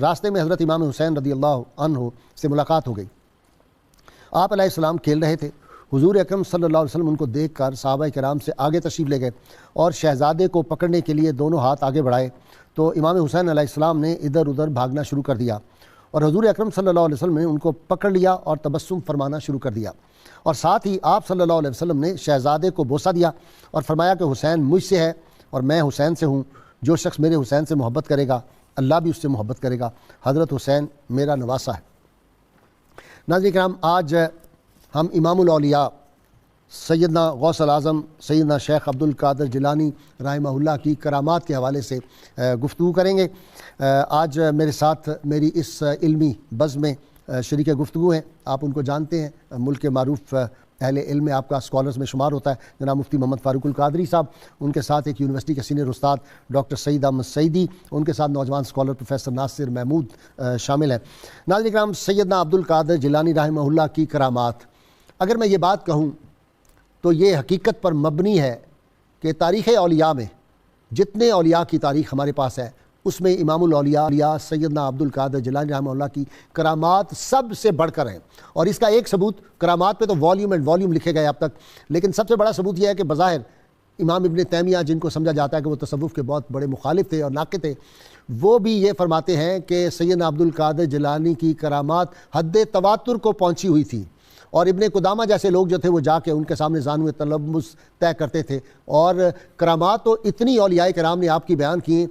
راستے میں حضرت امام حسین رضی اللہ عنہ سے ملاقات ہو گئی۔ آپ علیہ السلام کھیل رہے تھے۔ حضور اکرم صلی اللہ علیہ وسلم ان کو دیکھ کر صحابہ کرام سے آگے تشریف لے گئے اور شہزادے کو پکڑنے کے لیے دونوں ہاتھ آگے بڑھائے تو امام حسین علیہ السلام نے ادھر ادھر بھاگنا شروع کر دیا اور حضور اکرم صلی اللہ علیہ وسلم نے ان کو پکڑ لیا اور تبسم فرمانا شروع کر دیا، اور ساتھ ہی آپ صلی اللہ علیہ وسلم نے شہزادے کو بوسہ دیا اور فرمایا کہ حسین مجھ سے ہے اور میں حسین سے ہوں، جو شخص میرے حسین سے محبت کرے گا اللہ بھی اس سے محبت کرے گا، حضرت حسین میرا نواسہ ہے۔ ناظرین کرام، آج ہم امام الاولیاء سیدنا غوث الاعظم سیدنا شیخ عبد القادر جیلانی رحمہ اللہ کی کرامات کے حوالے سے گفتگو کریں گے۔ آج میرے ساتھ میری اس علمی بزم میں شریک گفتگو ہیں، آپ ان کو جانتے ہیں، ملک کے معروف اہل علم میں آپ کا اسکالرز میں شمار ہوتا ہے جناب مفتی محمد فاروق القادری صاحب، ان کے ساتھ ایک یونیورسٹی کے سینئر استاد ڈاکٹر سعید احمد سعیدی، ان کے ساتھ نوجوان اسکالر پروفیسر ناصر محمود شامل ہیں۔ ناظرین کرام، سیدنا عبد القادر جیلانی رحمہ اللہ کی کرامات، اگر میں یہ بات کہوں تو یہ حقیقت پر مبنی ہے کہ تاریخ اولیاء میں جتنے اولیاء کی تاریخ ہمارے پاس ہے اس میں امام الاولیاء سیدنا عبد القادر جیلانی رحمہ اللہ کی کرامات سب سے بڑھ کر ہیں، اور اس کا ایک ثبوت، کرامات پہ تو والیوم اینڈ والیوم لکھے گئے اب تک، لیکن سب سے بڑا ثبوت یہ ہے کہ بظاہر امام ابن تیمیہ، جن کو سمجھا جاتا ہے کہ وہ تصوف کے بہت بڑے مخالف تھے اور ناقد تھے، وہ بھی یہ فرماتے ہیں کہ سیدنا عبد القادر جیلانی کی کرامات حد تواتر کو پہنچی ہوئی تھی، اور ابن قدامہ جیسے لوگ جو تھے وہ جا کے ان کے سامنے زانو تلمس طے کرتے تھے، اور کرامات تو اتنی اولیاء کرام نے آپ کی بیان کی۔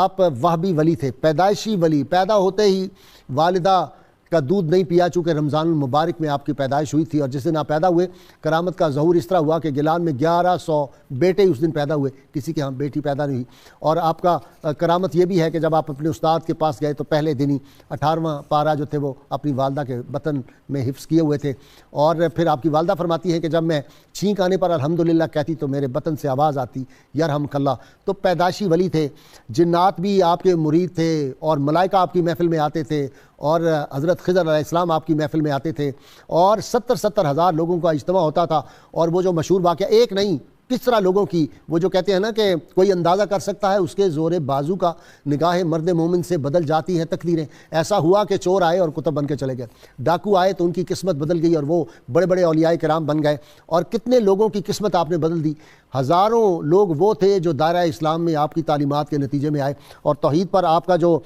آپ وہابی ولی تھے، پیدائشی ولی، پیدا ہوتے ہی والدہ کا دودھ نہیں پیا چونکہ رمضان المبارک میں آپ کی پیدائش ہوئی تھی، اور جس دن آپ پیدا ہوئے کرامت کا ظہور اس طرح ہوا کہ گیلان میں 1100 بیٹے اس دن پیدا ہوئے، کسی کے ہاں بیٹی پیدا نہیں ہوئی۔ اور آپ کا کرامت یہ بھی ہے کہ جب آپ اپنے استاد کے پاس گئے تو پہلے دن ہی 18واں پارہ جو تھے وہ اپنی والدہ کے بطن میں حفظ کیے ہوئے تھے، اور پھر آپ کی والدہ فرماتی ہیں کہ جب میں چھینک آنے پر الحمدللہ کہتی تو میرے بطن سے آواز آتی یرحمک اللہ۔ تو پیدائشی ولی تھے، جنات بھی آپ کے مرید تھے، اور ملائکہ آپ کی محفل میں آتے تھے، اور حضرت خضر علیہ السلام آپ کی محفل میں آتے تھے، اور 70 ہزار لوگوں کا اجتماع ہوتا تھا، اور وہ جو مشہور واقعہ، ایک نہیں کس طرح لوگوں کی، وہ جو کہتے ہیں نا کہ کوئی اندازہ کر سکتا ہے اس کے زور بازو کا، نگاہ مرد مومن سے بدل جاتی ہیں تقدیریں۔ ایسا ہوا کہ چور آئے اور کتب بن کے چلے گئے، ڈاکو آئے تو ان کی قسمت بدل گئی اور وہ بڑے بڑے اولیاء کرام بن گئے، اور کتنے لوگوں کی قسمت آپ نے بدل دی۔ ہزاروں لوگ وہ تھے جو دائرہ اسلام میں آپ کی تعلیمات کے نتیجے میں آئے، اور توحید پر آپ کا جو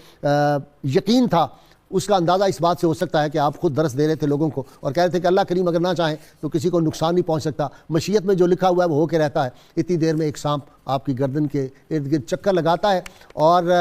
یقین تھا اس کا اندازہ اس بات سے ہو سکتا ہے کہ آپ خود درس دے رہے تھے لوگوں کو، اور کہہ رہے تھے کہ اللہ کریم اگر نہ چاہیں تو کسی کو نقصان نہیں پہنچ سکتا، مشیت میں جو لکھا ہوا ہے وہ ہو کے رہتا ہے۔ اتنی دیر میں ایک سانپ آپ کی گردن کے ارد گرد چکر لگاتا ہے، اور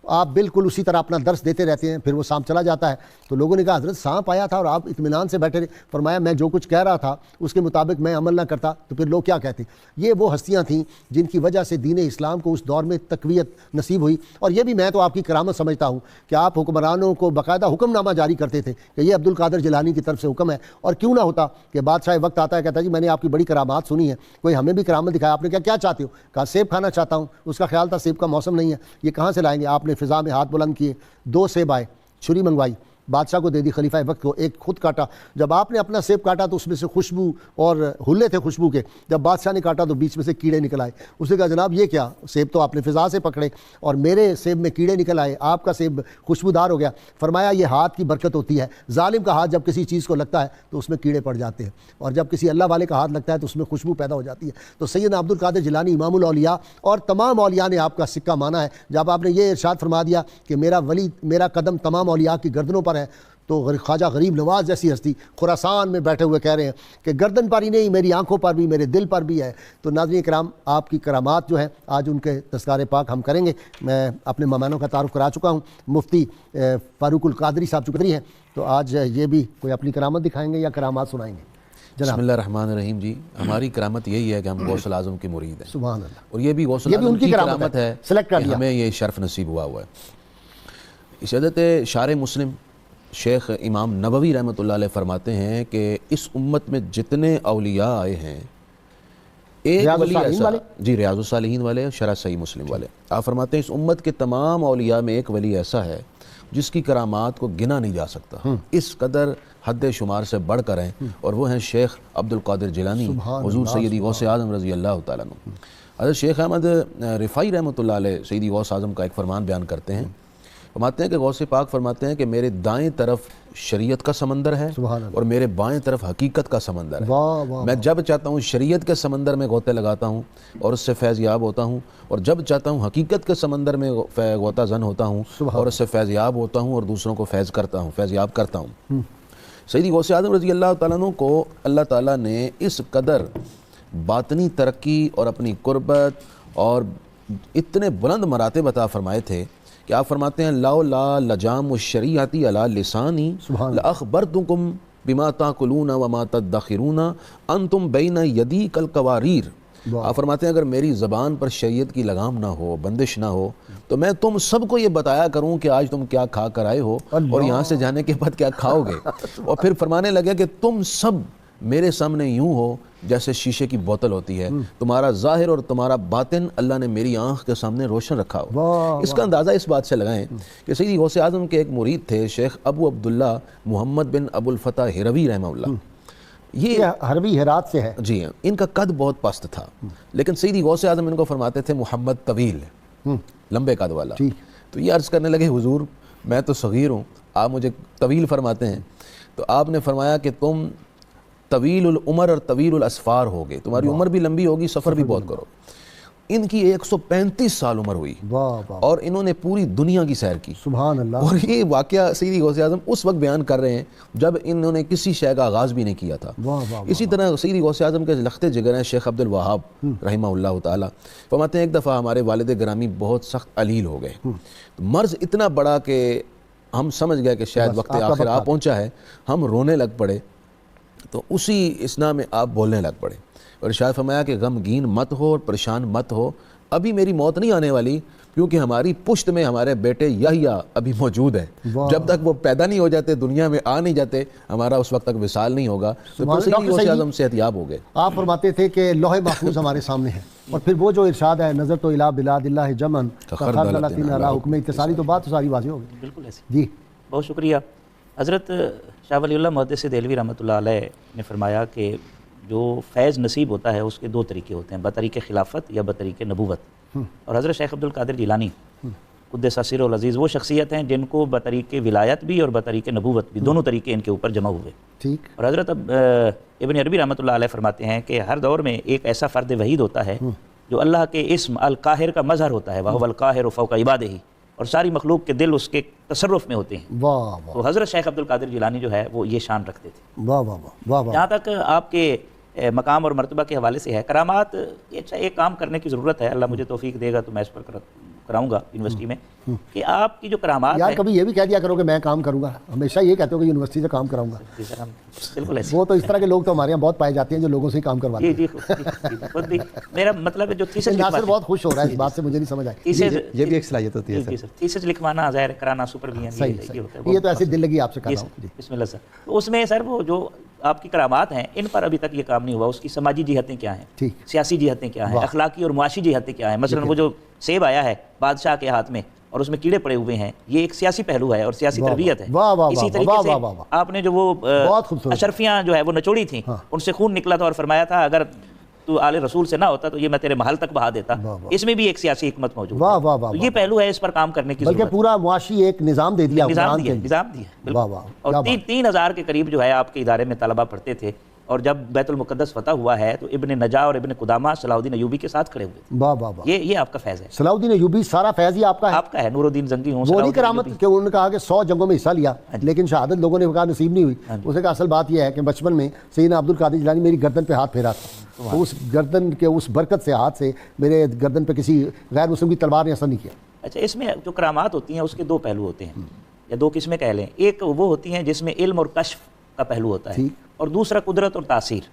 آپ بالکل اسی طرح اپنا درس دیتے رہتے ہیں، پھر وہ سانپ چلا جاتا ہے۔ تو لوگوں نے کہا حضرت سانپ آیا تھا اور آپ اطمینان سے بیٹھے رہے۔ فرمایا میں جو کچھ کہہ رہا تھا اس کے مطابق میں عمل نہ کرتا تو پھر لوگ کیا کہتے۔ یہ وہ ہستیاں تھیں جن کی وجہ سے دین اسلام کو اس دور میں تقویت نصیب ہوئی، اور یہ بھی میں تو آپ کی کرامت سمجھتا ہوں کہ آپ حکمرانوں کو باقاعدہ حکم نامہ جاری کرتے تھے کہ یہ عبد القادر جیلانی کی طرف سے حکم ہے، اور کیوں نہ ہوتا کہ بادشاہ وقت آتا ہے کہتا ہے جی میں نے آپ کی بڑی کرامات سنی ہے، کوئی ہمیں بھی کرامت دکھایا۔ آپ نے کیا چاہتے ہو؟ کہا سیب کھانا چاہتا ہوں۔ اس کا خیال تھا سیب کا موسم نہیں ہے، یہ کہاں سے لائیں گے؟ آپ نے فضا میں ہاتھ بلند کیے، 2 سیب آئے، چھری منگوائی، بادشاہ کو دے دی، خلیفہ وقت کو، ایک خود کاٹا۔ جب آپ نے اپنا سیب کاٹا تو اس میں سے خوشبو اور حلے تھے خوشبو کے، جب بادشاہ نے کاٹا تو بیچ میں سے کیڑے نکل آئے۔ اس نے کہا جناب یہ کیا، سیب تو آپ نے فضا سے پکڑے اور میرے سیب میں کیڑے نکل آئے، آپ کا سیب خوشبودار ہو گیا۔ فرمایا یہ ہاتھ کی برکت ہوتی ہے، ظالم کا ہاتھ جب کسی چیز کو لگتا ہے تو اس میں کیڑے پڑ جاتے ہیں، اور جب کسی اللہ والے کا ہاتھ لگتا ہے تو اس میں خوشبو پیدا ہو جاتی ہے۔ تو سیدنا عبد القادر جیلانی امام الاولیاء اور تمام اولیاء نے آپ کا سکہ مانا ہے۔ جب آپ نے یہ ارشاد فرما دیا کہ میرا ولی، میرا قدم تمام اولیاء کی گردنوں پر ہے، تو خواجہ غریب نواز جیسی ہستی خراسان میں بیٹھے ہوئے کہہ رہے ہیں کہ گردن پر ہی نہیں میری آنکھوں پر بھی، میرے دل پر بھی ہے۔ تو ناظرین کرام، آپ کی کرامات جو ہیں آج ان کے تذکار پاک ہم کریں گے۔ میں اپنے مہمانوں کا تعارف کرا چکا ہوں، مفتی فاروق القادری صاحب چکری ہیں، تو آج یہ بھی کوئی اپنی کرامت دکھائیں گے یا کرامات سنائیں گے؟ بسم اللہ الرحمن الرحیم۔ جی ہماری کرامت یہی ہے کہ ہم غوث الاعظم کے مرید ہیں، سبحان اللہ، اور یہ بھی غوث الاعظم کی کرامت ہے سلیکٹ کر کہ لیا، ہمیں یہ شرف نصیب ہوا ہے۔ اس حضرت شارح مسلم شیخ امام نووی رحمۃ اللہ علیہ فرماتے ہیں کہ اس امت میں جتنے اولیاء آئے ہیں، ایک ولی ایسا، جی ریاض الصالحین والے، شرح صحیح مسلم والے، آپ فرماتے ہیں اس امت کے تمام اولیاء میں ایک ولی ایسا ہے جس کی کرامات کو گنا نہیں جا سکتا، اس قدر حد شمار سے بڑھ کر ہیں، اور وہ ہیں شیخ عبد القادر جیلانی، حضور سیدی غوث اعظم رضی اللہ تعالیٰ عنہ۔ حضرت شیخ احمد رفاعی رحمۃ اللہ علیہ سیدی غوث اعظم کا ایک فرمان بیان کرتے ہیں فرماتے ہیں کہ غوث پاک فرماتے ہیں کہ میرے دائیں طرف شریعت کا سمندر ہے سبحان اللہ۔ اور میرے بائیں طرف حقیقت کا سمندر ہے۔ واہ واہ، میں جب چاہتا ہوں شریعت کے سمندر میں غوطے لگاتا ہوں اور اس سے فیض یاب ہوتا ہوں، اور جب چاہتا ہوں حقیقت کے سمندر میں غوطہ زن ہوتا ہوں اور اس سے فیض یاب ہوتا ہوں اور دوسروں کو فیض یاب کرتا ہوں۔ سیدی غوث اعظم رضی اللہ تعالیٰ عنہ کو اللہ تعالیٰ نے اس قدر باطنی ترقی اور اپنی قربت اور اتنے بلند مراتب عطا فرمائے تھے کہ آپ فرماتے ہیں لولا لجام الشریعت علی لسانی لاخبرتکم بما تاکلون وما تدخرون انتم بین یدی کالقواریر۔ آپ فرماتے ہیں اگر میری زبان پر شریعت کی لگام نہ ہو، بندش نہ ہو، تو میں تم سب کو یہ بتایا کروں کہ آج تم کیا کھا کر آئے ہو اور یہاں سے جانے کے بعد کیا کھاؤ گے۔ اور پھر فرمانے لگے کہ تم سب میرے سامنے یوں ہو جیسے شیشے کی بوتل ہوتی ہے، تمہارا ظاہر اور تمہارا باطن اللہ نے میری آنکھ کے سامنے روشن رکھا ہو۔ اس کا اندازہ اس بات سے لگائیں کہ سیدی غوث اعظم کے ایک مرید تھے شیخ ابو عبداللہ محمد بن ابو الفتح ہروی رحمہ اللہ۔ یہ ہروی ہرات سے ہے۔ جی ہاں، ان کا قد بہت پست تھا، لیکن سیدی غوث اعظم ان کو فرماتے تھے محمد طویل، لمبے قد والا۔ تو یہ عرض کرنے لگے حضور میں تو صغیر ہوں، آپ مجھے طویل فرماتے ہیں۔ تو آپ نے فرمایا کہ تم طویل العمر اور طویل الاسفار ہوگے، تمہاری عمر بھی لمبی ہوگی، سفر بھی بہت کرو۔ ان کی 135 سال عمر ہوئی اور انہوں نے پوری دنیا کی سیر کی۔ سبحان اللہ۔ اور یہ واقعہ سیدی غوث اعظم اس وقت بیان کر رہے ہیں جب انہوں نے کسی شے کا آغاز بھی نہیں کیا تھا۔ اسی طرح سیدی غوث اعظم کے لخت جگر ہیں شیخ عبد الوہاب رحمہ اللہ تعالی، فرماتے ہیں ایک دفعہ ہمارے والد گرامی بہت سخت علیل ہو گئے، مرض اتنا بڑا کہ ہم سمجھ گئے کہ شاید وقت آخر آ پہنچا ہے، ہم رونے لگ پڑے۔ تو اسی اثنا میں آپ بولنے لگ پڑے اور ارشاد فرمایا کہ غمگین مت ہو اور پریشان مت ہو، ابھی میری موت نہیں آنے والی، کیونکہ ہماری پشت میں ہمارے بیٹے یحییٰ ابھی موجود ہیں، جب تک وہ پیدا نہیں ہو جاتے، دنیا میں آ نہیں جاتے، ہمارا اس وقت تک وصال نہیں ہوگا۔ تو سیدی غوث اعظم صحت یاب ہو گئے۔ آپ فرماتے تھے کہ لوح محفوظ ہمارے سامنے ہے، اور پھر وہ جو ارشاد ہے نظر تو الی بلاد اللہ جمن کخردلۃ علی حکم اتصالی، تو بات تو ساری واضح ہو گئی۔ بالکل ایسے۔ جی بہت شکریہ حضرت شاہ ولی اللہ محدث دہلوی رحمۃ اللہ علیہ نے فرمایا کہ جو فیض نصیب ہوتا ہے اس کے دو طریقے ہوتے ہیں، بطریق خلافت یا بطریق نبوت۔ اور حضرت شیخ عبد القادر جیلانی قدس سرہ العزیز وہ شخصیت ہیں جن کو بطریق ولایت بھی اور بطریق نبوت بھی دونوں طریقے ان کے اوپر جمع ہوئے۔ ٹھیک۔ اور حضرت ابن عربی رحمۃ اللہ علیہ فرماتے ہیں کہ ہر دور میں ایک ایسا فرد وحید ہوتا ہے جو اللہ کے اسم القاہر کا مظہر ہوتا ہے، وَهُوَ الْقَاهِرُ فَوْقَ عِبَادِهِ، اور ساری مخلوق کے دل اس کے تصرف میں ہوتے ہیں۔ واہ واہ تو حضرت شیخ عبد القادر جیلانی جو ہے وہ یہ شان رکھتے تھے۔ واہ واہ واہ واہ۔ جہاں تک آپ کے مقام اور مرتبہ کے حوالے سے ہے، کرامات، اچھا ایک کام کرنے کی ضرورت ہے، اللہ مجھے توفیق دے گا تو میں اس پر کراؤں گا یونیورسٹی میں، کہ آپ کی جو کرامات یار ہے، کبھی یہ بھی کہہ دیا کرو کہ میں کام کروں گا، ہمیشہ یہ کہتے ہو کہ یونیورسٹی سے کام کراؤں گا۔ جی سر، ہم بالکل ایسے، وہ تو اس طرح کے لوگ تو ہمارے یہاں بہت پائے جاتے ہیں جو لوگوں سے ہی کام کرواتے ہیں۔ جی خود بھی میرا مطلب ہے جو تھیسس ناصر بہت خوش ہو رہا ہے اس بات سے، مجھے نہیں سمجھ آئی۔ یہ بھی ایک صلاحیت ہوتی ہے جی سر، تھیسس لکھوانا، ظاہر کرانا، سپرویژن، یہ ہوتا ہے۔ یہ تو ایسی دل لگی آپ سے کر رہا ہوں۔ بسم اللہ سر۔ تو اس میں سر وہ جو آپ کی کرامات ہیں ان پر ابھی تک یہ کام نہیں ہوا، اس کی سماجی جہتیں کیا ہیں، سیاسی جہتیں کیا ہیں، اخلاقی اور معاشی جہتیں کیا ہیں۔ مثلا وہ جو سیب آیا ہے بادشاہ کے ہاتھ میں اور اس میں کیڑے پڑے ہوئے ہیں، یہ ایک سیاسی پہلو ہے اور سیاسی تربیت ہے۔ اسی طریقے سے آپ نے جو وہ اشرفیاں جو ہے وہ نچوڑی تھیں، ان سے خون نکلا تھا اور فرمایا تھا اگر تو آل رسول سے نہ ہوتا تو یہ میں تیرے محل تک بہا دیتا، اس میں بھی ایک سیاسی حکمت موجود ہے۔ تو یہ پہلو ہے، اس پر کام کرنے کی ضرورت ہے، بلکہ پورا معاشی ایک نظام دے دیا، نظام دیا۔ اور 3000 کے قریب جو ہے آپ کے ادارے میں طلبہ پڑھتے تھے، اور جب بیت المقدس فتح ہوا ہے تو ابن نجا اور ابن قدامہ صلاح الدین ایوبی کے ساتھ کھڑے ہوئے تھے۔ واہ واہ واہ، یہ آپ کا فیض ہے۔ صلاح الدین ایوبی سارا فیض ہی آپ کا ہے؟ آپ کا ہے، نور الدین زنگی ہوں، وہ نہیں کرامت کہ انہوں نے کہا کہ 100 جنگوں میں حصہ لیا لیکن شہادت لوگوں نے کہا نصیب نہیں ہوئی۔ اس نے کہا اصل بات یہ ہے کہ بچپن میں سیدنا عبد القادر جیلانی میری گردن پہ ہاتھ پھیرا تھا، تو اس گردن کے اس برکت سے، ہاتھ سے میرے گردن پہ کسی غیر مسلم کی تلوار نے اثر نہیں کیا۔ اچھا، اس میں جو کرامات ہوتی ہیں اس کے دو پہلو ہوتے ہیں یا دو قسمیں کہہ لیں، ایک وہ ہوتی ہیں جس میں علم اور کشف کا پہلو ہوتا ہے، اور دوسرا قدرت اور تاثیر۔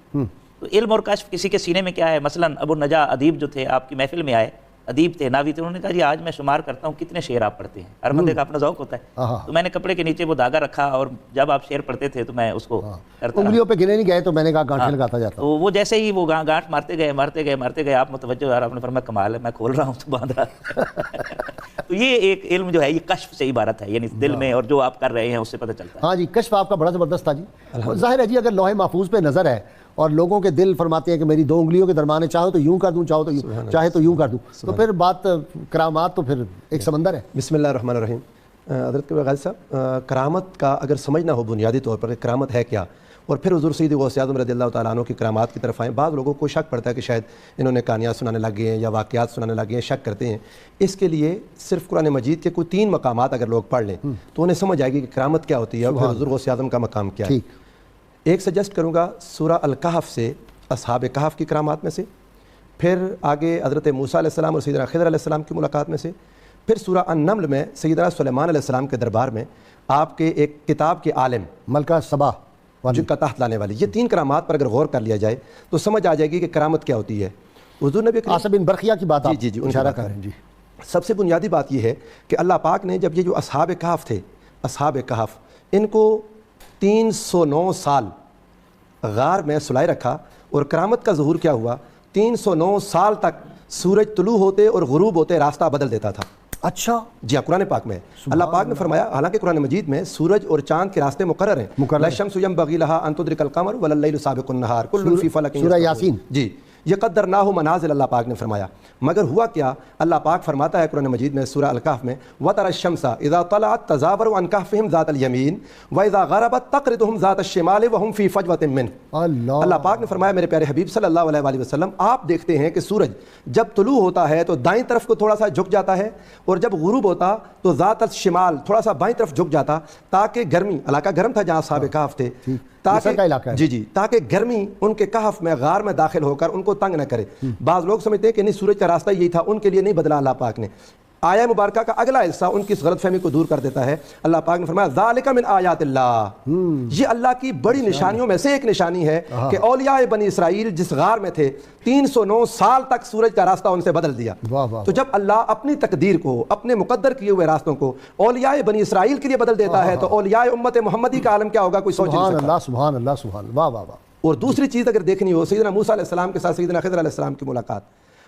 تو علم اور کشف کسی کے سینے میں کیا ہے، مثلا ابو النجا ادیب جو تھے آپ کی محفل میں آئے، ادیب تھے، ناوی تھے، انہوں نے کہا جی آج میں شمار کرتا ہوں کتنے شعر آپ پڑھتے ہیں، ہر بندے کا اپنا ذوق ہوتا ہے۔ تو میں نے کپڑے کے نیچے وہ دھاگا رکھا اور جب آپ شعر پڑھتے تھے تو میں اس کو کرتا، انگلیوں پہ گنے نہیں گئے تو میں نے کہا گانٹھیں لگاتا جاتا۔ تو وہ جیسے ہی وہ گانٹھ مارتے گئے آپ متوجہ، آپ نے فرمایا کمال ہے، میں کھول رہا ہوں تو باندھ رہا۔ تو یہ ایک علم جو ہے یہ کشف سے عبارت ہے، یعنی دل میں اور جو آپ کر رہے ہیں اس سے پتہ چلتا ہے۔ ہاں جی، کشف آپ کا بڑا زبردست تھا جی۔ ظاہر ہے جی اگر لوح محفوظ پہ نظر ہے اور لوگوں کے دل فرماتے ہیں کہ میری 2 انگلیوں کے درمیان چاہو تو یوں کر دوں، چاہے تو یوں کر دوں، تو پھر بات کرامات تو پھر ایک سمندر ہے۔ بسم اللہ الرحمن الرحیم۔ حضرت کے غازی صاحب، کرامت کا اگر سمجھنا ہو بنیادی طور پر کہ کرامت ہے کیا، اور پھر حضور سید غوث اعظم رضی اللہ تعالیٰ عنہ کی کرامات کی طرف آئیں، بعض لوگوں کو شک پڑتا ہے کہ شاید انہوں نے کہانیاں سنانے لگے ہیں یا واقعات سنانے لگے ہیں، شک کرتے ہیں۔ اس کے لیے صرف قرآن مجید کے کوئی 3 مقامات اگر لوگ پڑھ لیں تو انہیں سمجھ آئے گی کہ کرامت کیا ہوتی ہے اور حضور غوث اعظم کا مقام کیا ہے۔ ایک سجیسٹ کروں گا سورہ الکہف سے، اصحاب کہف کی کرامات میں سے، پھر آگے حضرت موسیٰ علیہ السلام اور سیدنا خضر علیہ السلام کی ملاقات میں سے، پھر سورہ النمل میں سیدنا سلیمان علیہ السلام کے دربار میں آپ کے ایک کتاب کے عالم ملکہ سبا جن کا تحت لانے والی، یہ 3 کرامات پر اگر غور کر لیا جائے تو سمجھ آ جائے گی کہ کرامت کیا ہوتی ہے۔ حضور نبی کریم عاصم بن برقیہ کی بات جی اشارہ کر رہے ہیں۔ جی سب سے بنیادی بات یہ ہے کہ اللہ پاک نے جب یہ جو اصحاب کہف تھے، اصحاب کہف، ان کو 309 سال غار میں سلائے رکھا، اور کرامت کا ظہور کیا ہوا، 309 سال تک سورج طلوع ہوتے اور غروب ہوتے راستہ بدل دیتا تھا۔ اچھا جی ہاں، قرآن پاک میں اللہ پاک نے فرمایا، حالانکہ قرآن مجید میں سورج اور چاند کے راستے مقرر ہیں، لا الشمس ينبغي لها ان تدرك القمر ولا الليل سابق النهار كل في فلك سورہ یاسین۔ جی، یہ قدرناہ منازل اللہ پاک نے فرمایا، مگر ہوا کیا، اللہ پاک فرماتا ہے قرآن مجید میں سورہ الکہف میں، وَتَرَى الشَّمْسَ إِذَا طَلَعَتْ تَزَاوَرُ عَنْ كَهْفِهِمْ ذَاتَ الْيَمِينِ وَإِذَا غَرَبَتْ تَقْرِضُهُمْ ذَاتَ الشِّمَالِ وَهُمْ فِي فَجْوَةٍ مِّنْهُ۔ اللہ پاک نے فرمایا میرے پیارے حبیب صلی اللہ علیہ وآلہ وسلم، آپ دیکھتے ہیں کہ سورج جب طلوع ہوتا ہے تو دائیں طرف کو تھوڑا سا جھک جاتا ہے، اور جب غروب ہوتا تو ذات الشمال تھوڑا سا بائیں طرف جھک جاتا، تاکہ گرمی، علاقہ گرم تھا جہاں اصحاب کہف تھے، تاکہ جی تاکہ گرمی ان کے کہف میں غار میں داخل ہو کر ان کو تنگ نہ کرے۔ بعض لوگ سمجھتے ہیں کہ نہیں، سورج کا راستہ یہی تھا، ان کے لیے نہیں بدلا اللہ پاک نے۔ آیہ مبارکہ کا اگلا حصہ ان کی اس غلط فہمی کو دور کر دیتا ہے۔ اللہ پاک نے فرمایا ذالک من آیات اللہ، یہ اللہ کی بڑی نشانیوں میں سے ایک نشانی ہے کہ اولیاء بنی اسرائیل جس غار میں تھے 309 سال تک سورج کا راستہ ان سے بدل دیا۔ تو جب اللہ اپنی تقدیر کو، اپنے مقدر کیے ہوئے راستوں کو اولیاء بنی اسرائیل کے لیے بدل دیتا ہے تو اولیاء امت محمدی کا عالم کیا ہوگا، کوئی سوچ نہیں سکتا۔ سبحان اللہ سبحان اللہ سبحان اللہ، واہ واہ واہ۔ اور دوسری چیز اگر دیکھنی ہو، سیدنا موسیٰ علیہ السلام کے ساتھ سیدنا خضر علیہ السلام کی ملاقات،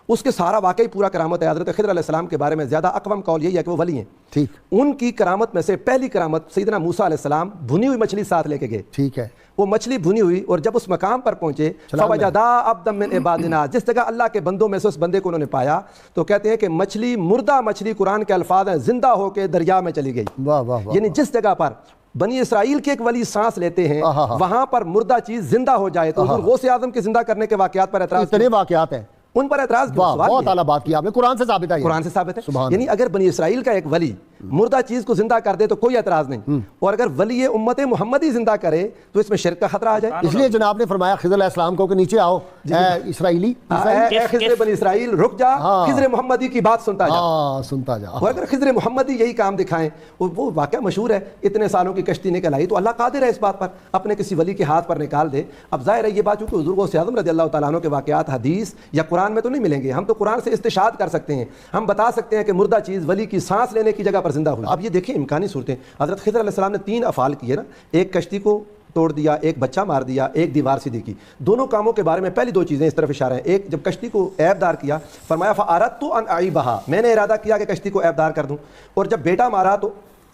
اس کے سارا واقعی پورا کرامت ہے۔ حضرت خضر علیہ السلام کے بارے میں زیادہ اقوام قول یہی ہے کہ وہ ولی ہیں۔ ٹھیک، ان کی کرامت میں سے پہلی کرامت، سیدنا موسیٰ علیہ السلام بھنی ہوئی مچھلی ساتھ لے کے گئے۔ ٹھیک ہے، وہ مچھلی بھنی ہوئی، اور جب اس مقام پر پہنچے فَوَجَدَا عَبْدًا مِّنْ عِبَادِنَا، جس جگہ اللہ کے بندوں میں سے اس بندے کو انہوں نے پایا، تو کہتے ہیں کہ مچھلی، مردہ مچھلی، قرآن کے الفاظ ہیں، زندہ ہو کے دریا میں چلی گئی۔ واہ واہ واہ، یعنی جس جگہ پر بنی اسرائیل کے ایک ولی سانس لیتے ہیں وہاں پر مردہ چیز زندہ ہو جائے، تو حضور غوث اعظم کے زندہ کرنے کے واقعات پر اعتراض، اتنے واقعات ہیں، ان پر اعتراض کیا؟ بہت اعلیٰ بات کی آپ نے، قرآن سے ثابت ہے، قرآن سے ثابت ہے۔ یعنی اگر بنی اسرائیل کا ایک ولی مردہ چیز کو زندہ کر دے تو کوئی اعتراض نہیں، اور اگر ولی امت محمدی زندہ کرے تو اس میں شرک کا خطرہ آ جائے۔ اس لیے جناب نے فرمایا خضر علیہ السلام کو کہ نیچے آؤ اے اسرائیلی، اے خضر بنی اسرائیل رک جا، خضر محمدی کی بات سنتا جا، سنتا جا۔ اور اگر خضر محمدی یہی کام دکھائیں، وہ واقعہ مشہور ہے، اتنے سالوں کی کشتی نکل آئی تو اللہ قادر ہے اس بات پر اپنے کسی ولی کے ہاتھ پر نکال دے۔ اب ظاہر ہے یہ بات چونکہ حضور غوث اعظم رضی اللہ تعالیٰ عنہ کے واقعات حدیث یا قرآن میں تو نہیں ملیں گے، ہم تو قرآن سے استشہاد کر سکتے ہیں، ہم بتا سکتے ہیں کہ مردہ چیز ولی کی سانس لینے کی جگہ پر زندہ ہوئی۔ اب یہ دیکھیں امکانی صورتیں، حضرت خضر علیہ السلام نے 3 افعال کیے نا، ایک کشتی کو توڑ دیا، ایک بچہ مار دیا، ایک دیوار سیدھی کی۔ دونوں کاموں کے بارے میں پہلی 2 چیزیں اس طرف اشارہ ہے۔ ایک، جب کشتی کو عیب دار کیا، فرمایا فَأَرَدْتُ أَنْ أَعِيبَهَا، میں نے ارادہ کیا کہ کشتی کو عیب دار کر دوں، اور جب بیٹا مارا تو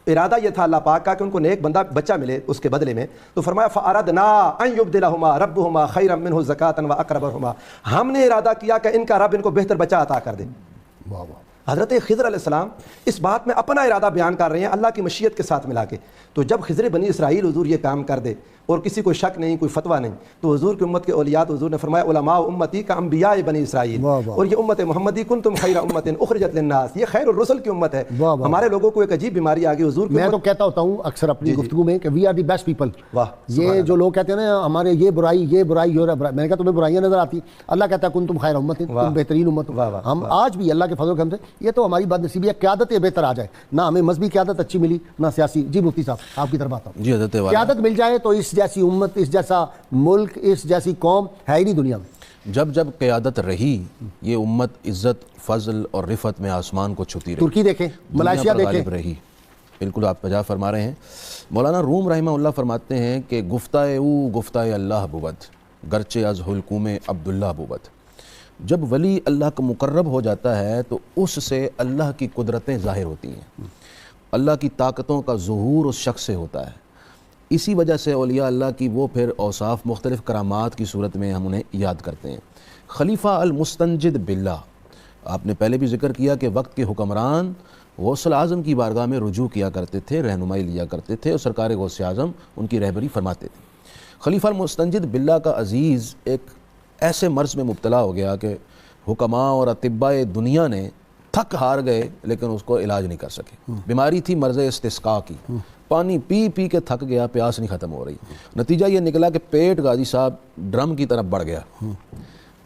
ارادہ یہ تھا اللہ پاک کا کہ ان کو نیک بندہ بچہ ملے اس کے بدلے میں، تو فرمایا فَأَرَدْنَا أَنْ يُبْدِلَهُمَا رَبُّهُمَا خَيْرًا مِّنْهُ زَكَاةً وَأَقْرَبَ، ہم نے ارادہ کیا کہ ان کا رب ان کو بہتر بچہ عطا کر دے۔ حضرت خضر علیہ السلام اس بات میں اپنا ارادہ بیان کر رہے ہیں اللہ کی مشیت کے ساتھ ملا کے۔ تو جب خضر بنی اسرائیل حضور یہ کام کر دے اور کسی کو شک نہیں، کوئی فتویٰ نہیں، تو حضور کی امت کے اولیاء، حضور نے فرمایا علماء امتی کا انبیاء بنی اسرائیل، اور یہ امت محمدی کنتم خیر امت اخرجت للناس، یہ خیر الرسل کی امت ہے۔ ہمارے لوگوں کو ایک عجیب بیماری آ گئی حضور، میں تو کہتا ہوتا ہوں اکثر اپنی گفتگو میں کہ we are the best people. یہ جو لوگ کہتے ہیں نا ہمارے یہ برائی یہ برائی، میں نے کہا تمہیں برائیاں نظر آتی، اللہ کہتا ہے کنتم خیر امت، تم بہترین امت ہو۔ ہم آج بھی اللہ کے فضل و کرم سے، یہ تو ہماری بد نصیبی ہے، قیادت بہتر آ جائے، نہ ہمیں مذہبی قیادت اچھی ملی نہ سیاسی۔ جی مفتی صاحب آپ کی طرف آتا ہوں۔ جی حضرت قیادت مل جائے تو اس جیسی امت، اس جیسا ملک، اس جیسی قوم ہے ہی نہیں دنیا میں۔ جب جب قیادت رہی یہ امت عزت فضل اور رفت میں آسمان کو چھتی رہی، ترکی دیکھیں، ملائیشیا دیکھیں، رہی۔ بالکل آپ بجا فرما رہے ہیں۔ مولانا روم رحمہ اللہ فرماتے ہیں کہ گفتہ او گفتہ اللہ بود گرچہ از حلقوم عبداللہ بود، جب ولی اللہ کا مقرب ہو جاتا ہے تو اس سے اللہ کی قدرتیں ظاہر ہوتی ہیں، اللہ کی طاقتوں کا ظہور اس شخص سے ہوتا ہے۔ اسی وجہ سے اولیاء اللہ کی وہ پھر اوصاف مختلف کرامات کی صورت میں ہم انہیں یاد کرتے ہیں۔ خلیفہ المستنجد باللہ، آپ نے پہلے بھی ذکر کیا کہ وقت کے حکمران غوث اعظم کی بارگاہ میں رجوع کیا کرتے تھے، رہنمائی لیا کرتے تھے، اور سرکار غوث اعظم ان کی رہبری فرماتے تھے۔ خلیفہ المستنجد باللہ کا عزیز ایک ایسے مرض میں مبتلا ہو گیا کہ حکماء اور اطباء دنیا نے تھک ہار گئے لیکن اس کو علاج نہیں کر سکے۔ بیماری تھی مرض استسقاء کی، پانی پی پی کے تھک گیا، پیاس نہیں ختم ہو رہی۔ نتیجہ یہ نکلا کہ پیٹ غازی صاحب ڈرم کی طرف بڑھ گیا۔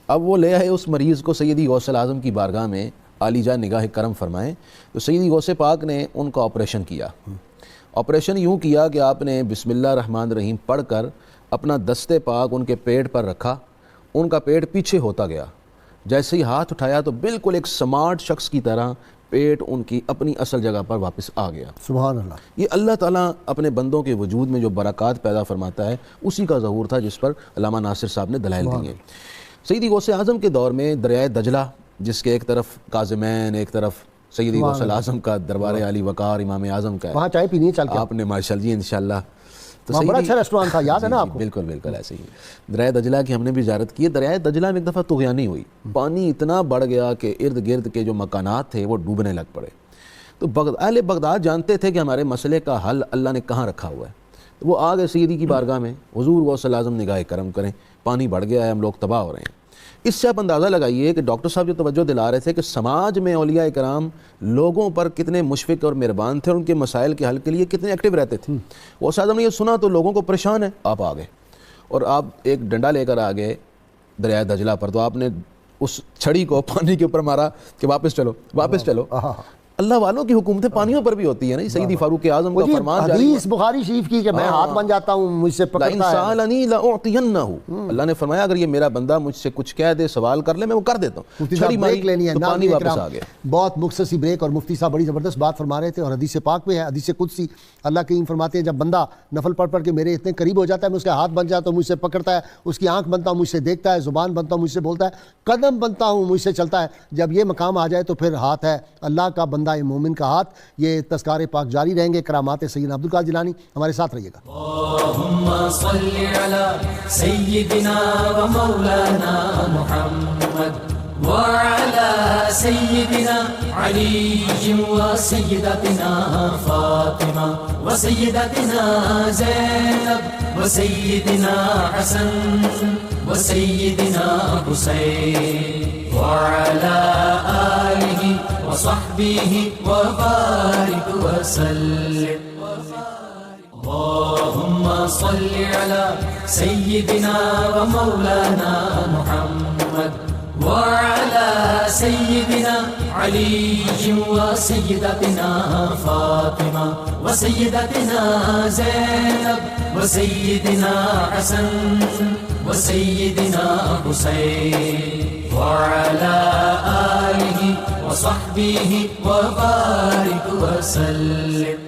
اب وہ لے آئے اس مریض کو سیدی غوث اعظم کی بارگاہ میں، عالی جان نگاہ کرم فرمائیں، تو سیدی غوث پاک نے ان کا آپریشن کیا۔ آپریشن یوں کیا کہ آپ نے بسم اللہ الرحمن الرحیم پڑھ کر اپنا دستے پاک ان کے پیٹ پر رکھا، ان کا پیٹ پیچھے ہوتا گیا۔ جیسے ہی ہاتھ اٹھایا تو بالکل ایک سمارٹ شخص کی طرح پیٹ ان کی اپنی اصل جگہ پر واپس آ گیا۔ سبحان اللہ۔ یہ اللہ تعالیٰ اپنے بندوں کے وجود میں جو برکات پیدا فرماتا ہے اسی کا ظہور تھا جس پر علامہ ناصر صاحب نے دلائل دی ہیں۔ سیدی غوث اعظم کے دور میں دریائے دجلہ، جس کے ایک طرف کاظمین، ایک طرف سیدی غوث اعظم کا دربار علی وقار امام اعظم کا ہے، وہاں چائے پینی ہے چل کے آپ نے ماشاء اللہ جی انشاءاللہ، تو وہاں بڑا اچھا ریسٹوران تھا، یاد ہے نا آپ کو؟ بالکل بالکل ایسے ہی دریائے دجلہ کی ہم نے بھی زیارت کی ہے۔ دریائے دجلہ میں ایک دفعہ طغیانی ہوئی، پانی اتنا بڑھ گیا کہ ارد گرد کے جو مکانات تھے وہ ڈوبنے لگ پڑے۔ تو اہل بغداد جانتے تھے کہ ہمارے مسئلے کا حل اللہ نے کہاں رکھا ہوا ہے، تو وہ آ گئے سیدی کی بارگاہ میں، حضور غوث اعظم نگاہ کرم کریں، پانی بڑھ گیا ہے، ہم لوگ تباہ ہو رہے ہیں۔ اس سے آپ اندازہ لگائیے کہ ڈاکٹر صاحب جو توجہ دلا رہے تھے کہ سماج میں اولیاء کرام لوگوں پر کتنے مشفق اور مہربان تھے اور ان کے مسائل کے حل کے لیے کتنے ایکٹیو رہتے تھے۔ غوث اعظم نے یہ سنا تو لوگوں کو پریشان ہے، آپ آ گئے اور آپ ایک ڈنڈا لے کر آ گئے دریائے دجلہ پر، تو آپ نے اس چھڑی کو پانی کے اوپر مارا کہ واپس چلو واپس چلو۔ اللہ والوں کی حکومتیں پانیوں پر بھی ہوتی ہے نا، سیدی فاروق اعظم کا فرمان جاری حدیث بخاری شریف کی کہ میں ہاتھ بن جاتا ہوں، مجھ سے پکڑتا ہے۔ سالنی لاعطینہ، اللہ نے فرمایا اگر یہ میرا بندہ مجھ سے کچھ کہہ دے، سوال کر لے، میں وہ کر دیتا ہوں۔ چھڑی ماری تو پانی واپس آ گیا۔ بہت مختصر سی بریک، اور مفتی صاحب بڑی زبردست بات فرما رہے تھے، اور حدیث پاک میں ہے، حدیث قدسی اللہ کریم فرماتے ہیں جب بندہ نفل پڑھ پڑھ کے میرے اتنے قریب ہو جاتا ہے، میں اس کے ہاتھ بن جاتا ہوں، مجھ سے پکڑتا ہے، اس کی آنکھ بنتا ہوں، مجھ سے دیکھتا ہے، زبان بنتا ہوں، مجھ سے بولتا ہے، قدم بنتا ہوں، مجھ سے چلتا ہے۔ جب یہ مقام آ جائے تو پھر ہاتھ ہے اللہ کا بندہ مومن کا ہاتھ۔ یہ تذکار پاک جاری رہیں گے، کرامات سیدنا عبدالقادر جیلانی، ہمارے ساتھ رہیے گا۔ اللہم صلی علی سیدنا و مولانا محمد وعلی سیدنا علی و سیدتنا فاطمہ و سیدتنا زینب و سیدنا حسن و سیدنا حسین وعلى آله وصحبه وبارك وسلم اللهم صل على سيدنا ومولانا محمد وعلى سيدنا علي وسيدتنا فاطمة وسيدتنا زينب وسيدنا حسن وسيدنا حسين وعلى آله وصحبه وبارك وسلم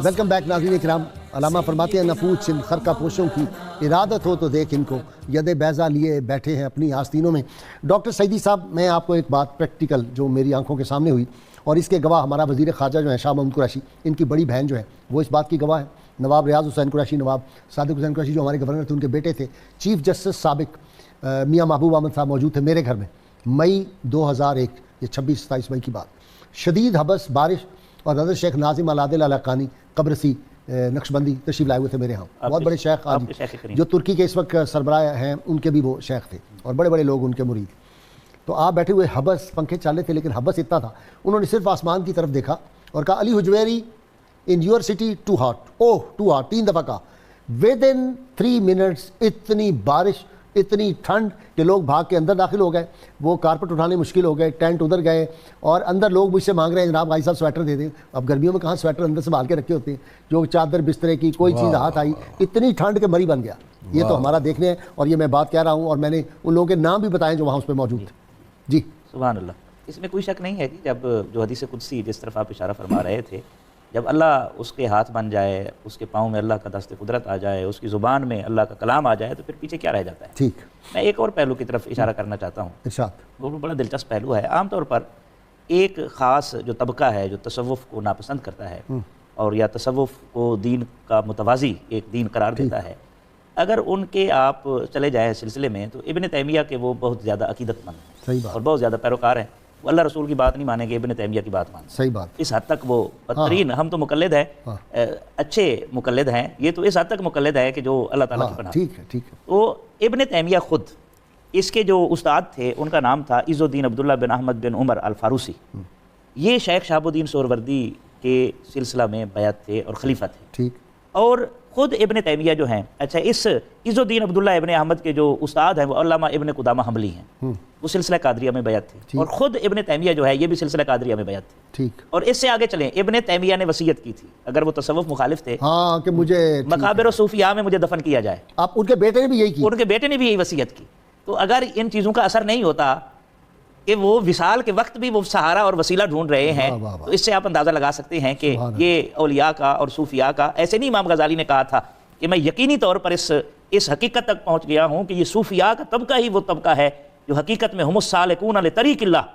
ویلکم بیک ناظرین کرام۔ علامہ فرماتے ہیں نہ پوچھ ان خرقہ پوشوں کی ارادت ہو تو دیکھ ان کو، ید بیضا لیے بیٹھے ہیں اپنی آستینوں میں۔ ڈاکٹر سعیدی صاحب، میں آپ کو ایک بات پریکٹیکل جو میری آنکھوں کے سامنے ہوئی، اور اس کے گواہ ہمارا وزیر خارجہ جو ہے شاہ محمود قریشی، ان کی بڑی بہن جو ہے وہ اس بات کی گواہ ہے، نواب ریاض حسین قریشی، نواب صادق حسین قریشی جو ہمارے گورنر تھے، ان کے بیٹے تھے، چیف جسٹس سابق میاں محبوب احمد صاحب موجود تھے میرے گھر میں، مئی 2001، یہ 26-27 مئی کی بات۔ شدید حبس، بارش، اور حضرت شیخ ناظم العادل علاقانی قبرسی نقشبندی تشریف لائے ہوئے تھے میرے ہاں، بہت بڑے شیخ جو ترکی کے اس وقت سربراہ ہیں، ان کے بھی وہ شیخ تھے، اور بڑے بڑے لوگ ان کے مرید۔ تو آپ بیٹھے ہوئے، حبس، پنکھے چالے تھے، لیکن حبس اتنا تھا، انہوں نے صرف آسمان کی طرف دیکھا اور کہا Ali Hujwiri in your city too hot, oh too hot, 3 دفعہ کہا۔ ود ان 3 منٹس اتنی بارش، اتنی ٹھنڈ کہ لوگ بھاگ کے اندر داخل ہو گئے، وہ کارپٹ اٹھانے مشکل ہو گئے، ٹینٹ ادھر گئے، اور اندر لوگ مجھ سے مانگ رہے ہیں جناب بھائی صاحب سویٹر دے دیں۔ اب گرمیوں میں کہاں سویٹر اندر سنبھال کے رکھے ہوتے ہیں، جو چادر بسترے کی کوئی چیز ہاتھ آئی، اتنی ٹھنڈ کہ مری بن گیا۔ یہ تو ہمارا دیکھنے ہے، اور یہ میں بات کہہ رہا ہوں، اور میں نے ان لوگوں کے نام بھی بتائے جو وہاں اس پہ موجود تھے۔ جی سبحان اللہ۔ اس میں کوئی شک نہیں ہے کہ جب جو حدیث قدسی جس طرف آپ اشارہ فرما رہے تھے، جب اللہ اس کے ہاتھ بن جائے، اس کے پاؤں میں اللہ کا دست قدرت آ جائے، اس کی زبان میں اللہ کا کلام آ جائے، تو پھر پیچھے کیا رہ جاتا ہے۔ ٹھیک، میں ایک اور پہلو کی طرف اشارہ کرنا چاہتا ہوں، ارشاد۔ وہ بڑا دلچسپ پہلو ہے۔ عام طور پر ایک خاص جو طبقہ ہے جو تصوف کو ناپسند کرتا ہے اور یا تصوف کو دین کا متوازی ایک دین قرار دیتا ہے، اگر ان کے آپ چلے جائیں سلسلے میں، تو ابن تیمیہ کے وہ بہت زیادہ عقیدت مند ہیں اور بہت زیادہ پیروکار ہیں، وہ اللہ رسول کی بات نہیں مانیں گے، ابن تیمیہ کی بات مانیں گے. صحیح بات. اس حد تک وہ بدترین. ہم تو مقلد ہیں، اچھے مقلد ہیں، یہ تو اس حد تک مقلد ہے کہ جو اللہ تعالیٰ کی پناہ. ٹھیک ہے ٹھیک ہے. تو ابن تیمیہ خود، اس کے جو استاد تھے ان کا نام تھا عز الدین عبداللہ بن احمد بن عمر الفاروسی. یہ شیخ شہاب الدین سہروردی کے سلسلہ میں بیعت تھے اور خلیفہ تھے. ٹھیک. اور خود ابن تیمیہ جو ہیں، اچھا اس عز الدین عبداللہ ابن احمد کے جو استاد ہیں وہ علامہ ابن قدامہ حنبلی ہیں، وہ سلسلہ قادریہ میں بیعت تھے. اور خود ابن تیمیہ جو ہے یہ بھی سلسلہ قادریہ میں بیعت تھے. ٹھیک. اور اس سے آگے چلیں، ابن تیمیہ نے وصیت کی تھی، اگر وہ تصوف مخالف تھے، ہاں کہ مجھے مقابر و صوفیاء میں مجھے دفن کیا جائے. آپ ان کے بیٹے نے بھی یہی کی. ان کے بیٹے نے بھی یہی وصیت کی. تو اگر ان چیزوں کا اثر نہیں ہوتا کہ وہ وصال کے وقت بھی وہ سہارا اور وسیلہ ڈھونڈ رہے ہیں، تو اس سے آپ اندازہ لگا سکتے ہیں کہ یہ اولیاء کا اور صوفیاء کا. ایسے نہیں امام غزالی نے کہا تھا کہ میں یقینی طور پر اس حقیقت تک پہنچ گیا ہوں کہ یہ صوفیاء کا طبقہ ہی وہ طبقہ ہے جو حقیقت میں ہم السالکون لطریق اللہ،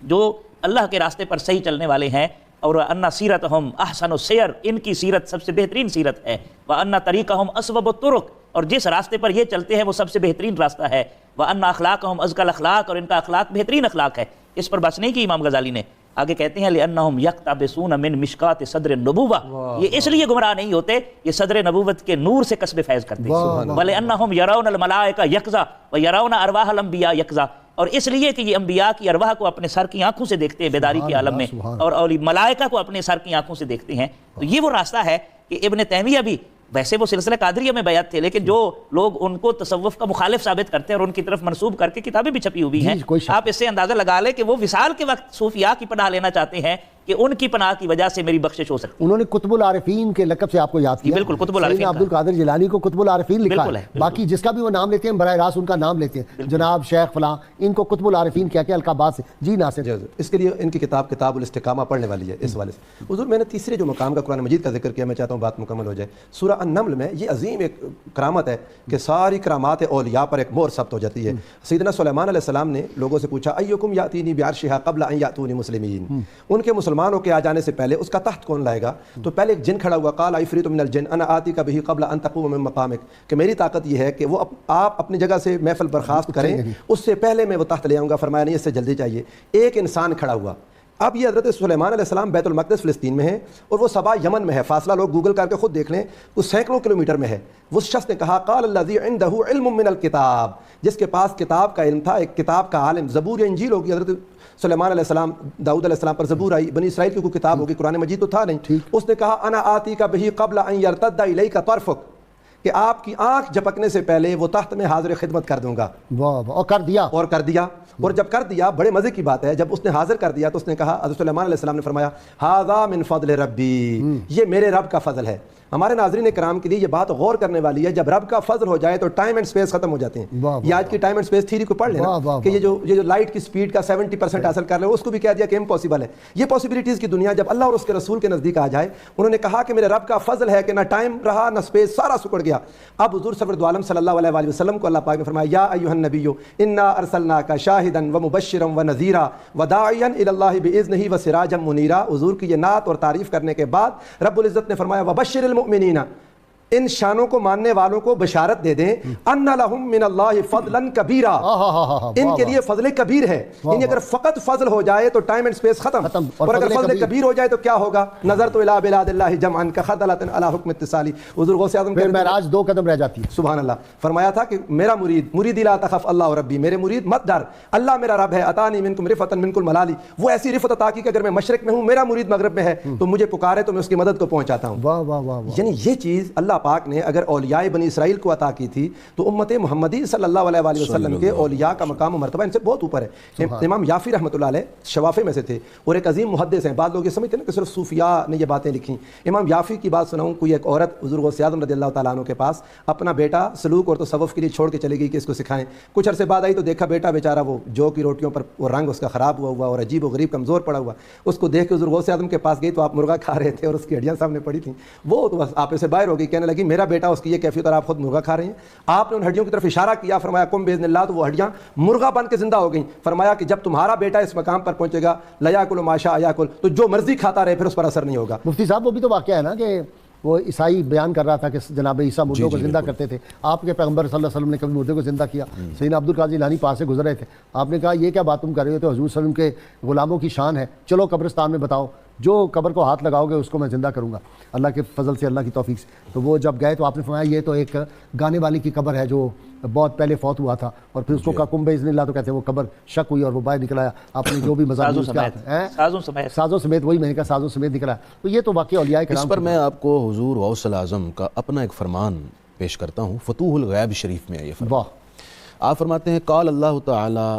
جو اللہ کے راستے پر صحیح چلنے والے ہیں. اور ان سیرتہم احسن السیر، ان کی سیرت سب سے بہترین سیرت ہے. وان طریقہم اصوب الطرق، اور جس راستے پر یہ چلتے ہیں وہ سب سے بہترین راستہ ہے. وان اخلاقہم ازکی الاخلاق، اور ان کا اخلاق بہترین اخلاق ہے. اس پر بس نہیں کی امام غزالی نے. آگے کہتے ہیں لأنہم یقتبسون من مشکات صدر النبوہ، یہ اس لیے گمراہ نہیں ہوتے، یہ صدر نبوت کے نور سے کسب فیض کرتے ہیں. ولأنہم یرون الملائکہ یقظہ ویرون ارواح الانبیاء یقظہ، اور اس لیے کہ یہ انبیاء کی ارواح کو اپنے سر کی آنکھوں سے دیکھتے ہیں بیداری کے عالم میں، اور ملائکہ کو اپنے سر کی آنکھوں سے دیکھتے ہیں. تو یہ وہ راستہ ہے کہ ابن تیمیہ بھی، ویسے وہ سلسلہ قادریہ میں بیعت تھے، لیکن جو لوگ ان کو تصوف کا مخالف ثابت کرتے ہیں اور ان کی طرف منسوب کر کے کتابیں بھی چھپی ہوئی ہیں، آپ اس سے اندازہ لگا لیں کہ وہ وصال کے وقت صوفیاء کی پناہ لینا چاہتے ہیں کہ ان کی پناہ کی وجہ سے میری بخشش ہو سکتی ہے. انہوں نے قطب العارفین کے لقب سے آپ کو یاد کیا. بالکل، قطب العارفین عبد القادر جیلانی کو قطب العارفین لکھا ہے. باقی جس کا بھی وہ نام لیتے ہیں براہ راست ان کا نام لیتے ہیں، جناب شیخ فلاں، ان کو قطب العارفین کیا کیا القابات سے. جی ناصر. اس کے لیے ان کی کتاب الاستقامہ پڑھنے والی ہے. اس والے سے حضور میں نے تیسرے جو مقام کا قرآن مجید کا ذکر کیا، میں چاہتا ہوں بات مکمل ہو جائے. سورہ النمل میں یہ عظیم ایک کرامت ہے کہ ساری کرامات اولیاء پر ایک مہر ثبت ہو جاتی ہے. سیدنا سلیمان علیہ السلام نے لوگوں سے پوچھا ایکم یاتینی بعرشھا قبل ان یاتونی مسلمین، ان کے مسلمانوں کے آ جانے سے پہلے اس کا تخت کون لائے گا؟ تو پہلے ایک جن کھڑا ہوا، قال عفریت من الجن انا آتیک بہ قبل ان تقوم من مقامک، کہ میری طاقت یہ ہے کہ وہ آپ اپنی جگہ سے محفل برخاست کریں اس سے پہلے میں وہ تخت لے آؤں گا. فرمایا نہیں، اس سے جلدی چاہیے. ایک انسان کھڑا ہوا. اب یہ حضرت سلیمان علیہ السلام بیت المقدس فلسطین میں ہے اور وہ صبا یمن میں ہے. فاصلہ لوگ گوگل کر کے خود دیکھ لیں، وہ سینکڑوں کلومیٹر میں ہے. وہ شخص نے کہا قال الذی عندہ علم من الکتاب، جس کے پاس کتاب کا علم تھا، ایک کتاب کا عالم. زبور یا انجیل ہوگی، حضرت سلیمان علیہ السلام داؤد علیہ السلام پر زبور آئی، بنی اسرائیل کی کوئی کتاب ہوگی، قرآن مجید تو تھا نہیں. اس نے کہا انا آتیک بہ قبل ان یرتد الیک طرفک، کہ آپ کی آنکھ جھپکنے سے پہلے وہ تخت میں حاضر خدمت کر دوں گا. اور کر دیا. اور جب کر دیا، بڑے مزے کی بات ہے، جب اس نے حاضر کر دیا تو اس نے کہا، حضرت سلیمان علیہ السلام نے فرمایا ھذا من فضل ربی، یہ میرے رب کا فضل ہے. ہمارے ناظرین کرام کے لیے یہ بات غور کرنے والی ہے، جب رب کا فضل ہو جائے تو ٹائم اینڈ سپیس ختم ہو جاتے ہیں. یہ آج کی ٹائم اینڈ سپیس تھیوری کو پڑھ لینا کہ یہ جو لائٹ کی سپیڈ کا 70% حاصل کر رہے ہیں اس کو بھی کہہ دیا کہ امپاسبل ہے. یہ پاسبلٹیز کی دنیا جب اللہ اور اس کے رسول کے نزدیک آ جائے، انہوں نے کہا کہ میرے رب کا فضل ہے کہ نہ ٹائم رہا نہ سپیس، سارا سکڑ گیا. اب حضور سرور دو عالم صلی اللہ علیہ وآلہ وسلم کو اللہ پاک نے فرمایا یا ایھا النبی انا ارسلناک شاہدا ومبشرا ونذیرا وداعیا الی اللہ باذنہ وسراجا منیرا. حضور کی یہ نعت اور تعریف کرنے کے بعد رب العزت نے فرمایا وبشر المؤمنین، ان شانوں کو ماننے والوں کو بشارت دے دیں ان لہم من اللہ فضلا کبیرا، ان کے لیے فضل کبیر ہے. یعنی اگر فقط فضل ہو جائے تو ٹائم اینڈ سپیس ختم، اور اگر فضل کبیر ہو جائے تو کیا ہوگا؟ نظر تو الی بلاد اللہ جمعا کخردلۃ علی حکم اتصالی. حضور غوث اعظم پھر معراج 2 قدم رہ جاتی ہے. سبحان اللہ. فرمایا تھا کہ میرا مرید لا تخف اللہ ربی، میرے مرید مت ڈر، اللہ میرا رب ہے. اتانی منکم رفعتا منکم ملالی، وہ ایسی رفعت عطا کی کہ اگر میں مشرق میں ہوں، میرا مرید مغرب میں ہے تو مجھے پکارے تو میں اس کی مدد کو پہنچاتا ہوں. واہ واہ واہ. یعنی یہ چیز اللہ پاک نے اگر اولیاء بنی اسرائیل کو عطا کی تھی تو امت محمدی صلی اللہ علیہ وآلہ وسلم کے اولیاء کا مقام و مرتبہ ان سے بہت اوپر ہے. امام یافی رحمۃ اللہ علیہ شوافے میں سے تھے اور ایک عظیم محدث ہیں. بعض لوگ یہ سمجھتے ہیں کہ صرف صوفیاء نے یہ باتیں لکھی. امام یافی کی بات سناؤں. کوئی ایک عورت حضور غوث اعظم رضی اللہ تعالیٰ عنہ کے پاس اپنا بیٹا سلوک اور تصوف کے لیے چھوڑ کے چلی گئی کہ اس کو سکھائیں. کچھ عرصے بعد آئی تو دیکھا بیٹا بیچارہ وہ جو کی روٹیوں پر وہ رنگ اس کا خراب ہوا اور عجیب و غریب کمزور پڑا ہوا. اس کو دیکھ کے حضور غوث اعظم کے پاس گئی تو آپ مرغا کھا رہے تھے اور اس کی ہڈیاں سامنے پڑی تھیں. وہ تو بس آپے سے باہر ہو گئی، کہنے لگی میرا بیٹا اس کی یہ کیفیت اور آپ خود مرغا کھا رہے ہیں. آپ نے ان ہڈیوں کی طرف اشارہ کیا، فرمایا قم باذن اللہ، تو وہ ہڈیاں مرغا بن کے زندہ ہو گئیں. فرمایا کہ جب تمہارا بیٹا اس مقام پر پہنچے گا لیاکل ما شاء یاکل، تو جو مرضی کھاتا رہے پھر اس پر اثر نہیں ہوگا. مفتی صاحب وہ بھی تو واقعہ ہے نا کہ وہ عیسائی بیان کر رہا تھا کہ جناب عیسیٰ مردوں کو زندہ کرتے تھے. آپ کے پیغمبر صلی اللہ علیہ وسلم نے کبھی مردے کو زندہ کیا؟ سیدنا عبد القادر جیلانی پاس سے گزر رہے تھے, آپ نے کہا یہ کیا بات تم کر رہے ہو, تو حضور صلی اللہ علیہ وسلم کے غلاموں کی شان ہے, چلو قبرستان میں بتاؤ, جو قبر کو ہاتھ لگاؤ گے اس کو میں زندہ کروں گا اللہ کے فضل سے, اللہ کی توفیق سے. تو وہ جب گئے تو آپ نے فرمایا یہ تو ایک گانے والی کی قبر ہے جو بہت پہلے فوت ہوا تھا, اور پھر اس کو کہا کم باذن اللہ, تو کہتے ہیں وہ قبر شک ہوئی اور وہ باہر نکل آیا. آپ نے جو بھی مضامین سازوں سمیت, وہی میں نے کہا سازوں سمیت نکلا. تو یہ تو واقعی اولیاء کرام. اس پر میں آپ کو حضور غوث الاعظم کا اپنا ایک فرمان پیش کرتا ہوں, فتوح الغیب شریف میں ہے یہ فرمان. آپ فرماتے ہیں قال اللہ تعالی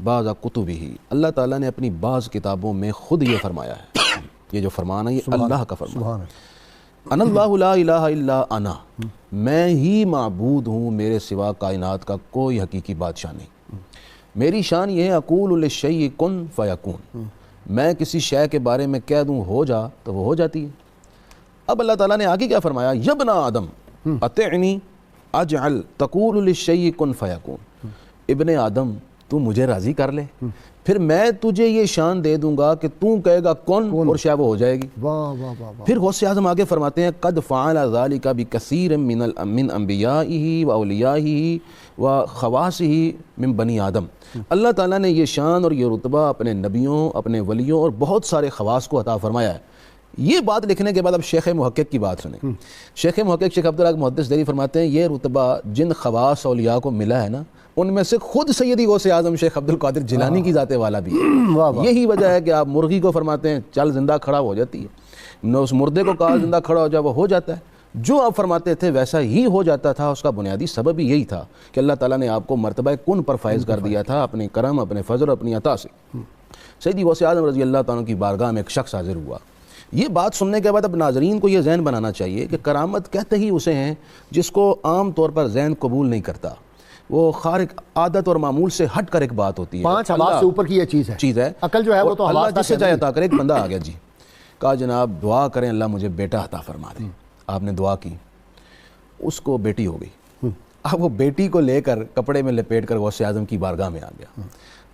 بعض کتبہ, اللہ تعالیٰ نے اپنی بعض کتابوں میں خود یہ فرمایا ہے, یہ جو فرمان ہے یہ اللہ کا فرمان ہے, انا اللہ لا الہ الا انا, میں ہی معبود ہوں, میرے سوا کائنات کا کوئی حقیقی بادشاہ نہیں. میری شان یہ ہے اقول للشیء کن فیکون, میں کسی شے کے بارے میں کہہ دوں ہو جا تو وہ ہو جاتی ہے. اب اللہ تعالیٰ نے آگے کیا فرمایا, یبن آدم اطعنی اجعل تقول للشیء کن فیکون, ابن آدم تو مجھے راضی کر لے, پھر میں تجھے یہ شان دے دوں گا کہ تو کہے گا کون اور شاید وہ ہو جائے گی. پھر غوث اعظم آگے فرماتے ہیں قد فعل ذلك بکثیر من انبیائہ و اولیائہ و خواصہ من بنی آدم. اللہ تعالیٰ نے یہ شان اور یہ رتبہ اپنے نبیوں, اپنے ولیوں اور بہت سارے خواص کو عطا فرمایا ہے. یہ بات لکھنے کے بعد اب شیخ محقق کی بات سنیں. شیخ محقق شیخ عبداللہ محدث دہلوی فرماتے ہیں یہ رتبہ جن خواص اولیاء کو ملا ہے نا, ان میں سے خود سیدی غوث اعظم شیخ عبد القادر جیلانی کی ذات والا بھی ہے. یہی وجہ ہے کہ آپ مرغی کو فرماتے ہیں چل زندہ کھڑا ہو جاتی ہے, اس مردے کو کہا زندہ کھڑا ہو جائے وہ ہو جاتا ہے. جو آپ فرماتے تھے ویسا ہی ہو جاتا تھا. اس کا بنیادی سبب ہی یہی تھا کہ اللہ تعالیٰ نے آپ کو مرتبہ کن پر فائز کر دیا تھا اپنے کرم, اپنے فضل اور اپنی عطا سے. سیدی غوث اعظم رضی اللہ تعالیٰ کی بارگاہ میں ایک شخص حاضر ہوا. یہ بات سننے کے بعد اب ناظرین کو یہ ذہن بنانا چاہیے کہ کرامت کہتے ہی اسے ہیں جس کو عام طور پر ذہن قبول نہیں کرتا. وہ خارق عادت اور معمول سے ہٹ کر ایک بات ہوتی ہے, 5 حواس سے اوپر کی یہ چیز ہے. عقل جو ہے وہ تو اللہ جس سے چاہے عطا کرے. ایک بندہ آ گیا جی, کہا جناب دعا کریں اللہ مجھے بیٹا عطا فرما دے. آپ نے دعا کی, اس کو بیٹی ہو گئی. اب وہ بیٹی کو لے کر کپڑے میں لپیٹ کر غوث اعظم کی بارگاہ میں آ گیا.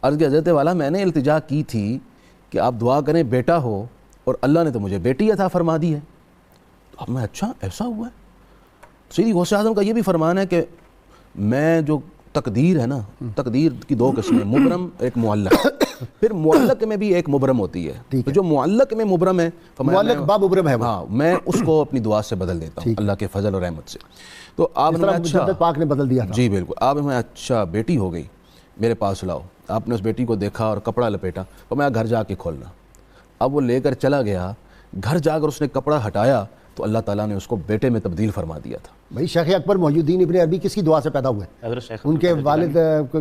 عرض کی حضرت والا میں نے التجا کی تھی کہ آپ دعا کریں بیٹا ہو, اور اللہ نے تو مجھے بیٹی عطا فرما دی ہے. اب میں اچھا ایسا ہوا ہے. سیدی غوث اعظم کا یہ بھی فرمان ہے کہ میں جو تقدیر ہے نا, تقدیر کی 2 قسمیں, مبرم ایک معلق. پھر معلق میں بھی ایک مبرم ہوتی ہے. تو جو معلق میں مبرم ہے, معلق با مبرم ہے, ہاں میں اس کو اپنی دعا سے بدل دیتا ہوں اللہ کے فضل اور رحمت سے. تو آپ نے اچھا پاک نے بدل دیا تھا. جی بالکل. آپ میں اچھا بیٹی ہو گئی, میرے پاس لاؤ. آپ نے اس بیٹی کو دیکھا اور کپڑا لپیٹا, اور میں گھر جا کے کھولنا. اب وہ لے کر چلا گیا, گھر جا کر اس نے کپڑا ہٹایا تو اللہ تعالیٰ نے اس کو بیٹے میں تبدیل فرما دیا تھا. بھائی شیخ اکبر محی الدین ابن عربی کس کی دعا سے پیدا ہوئے؟ ان کے والد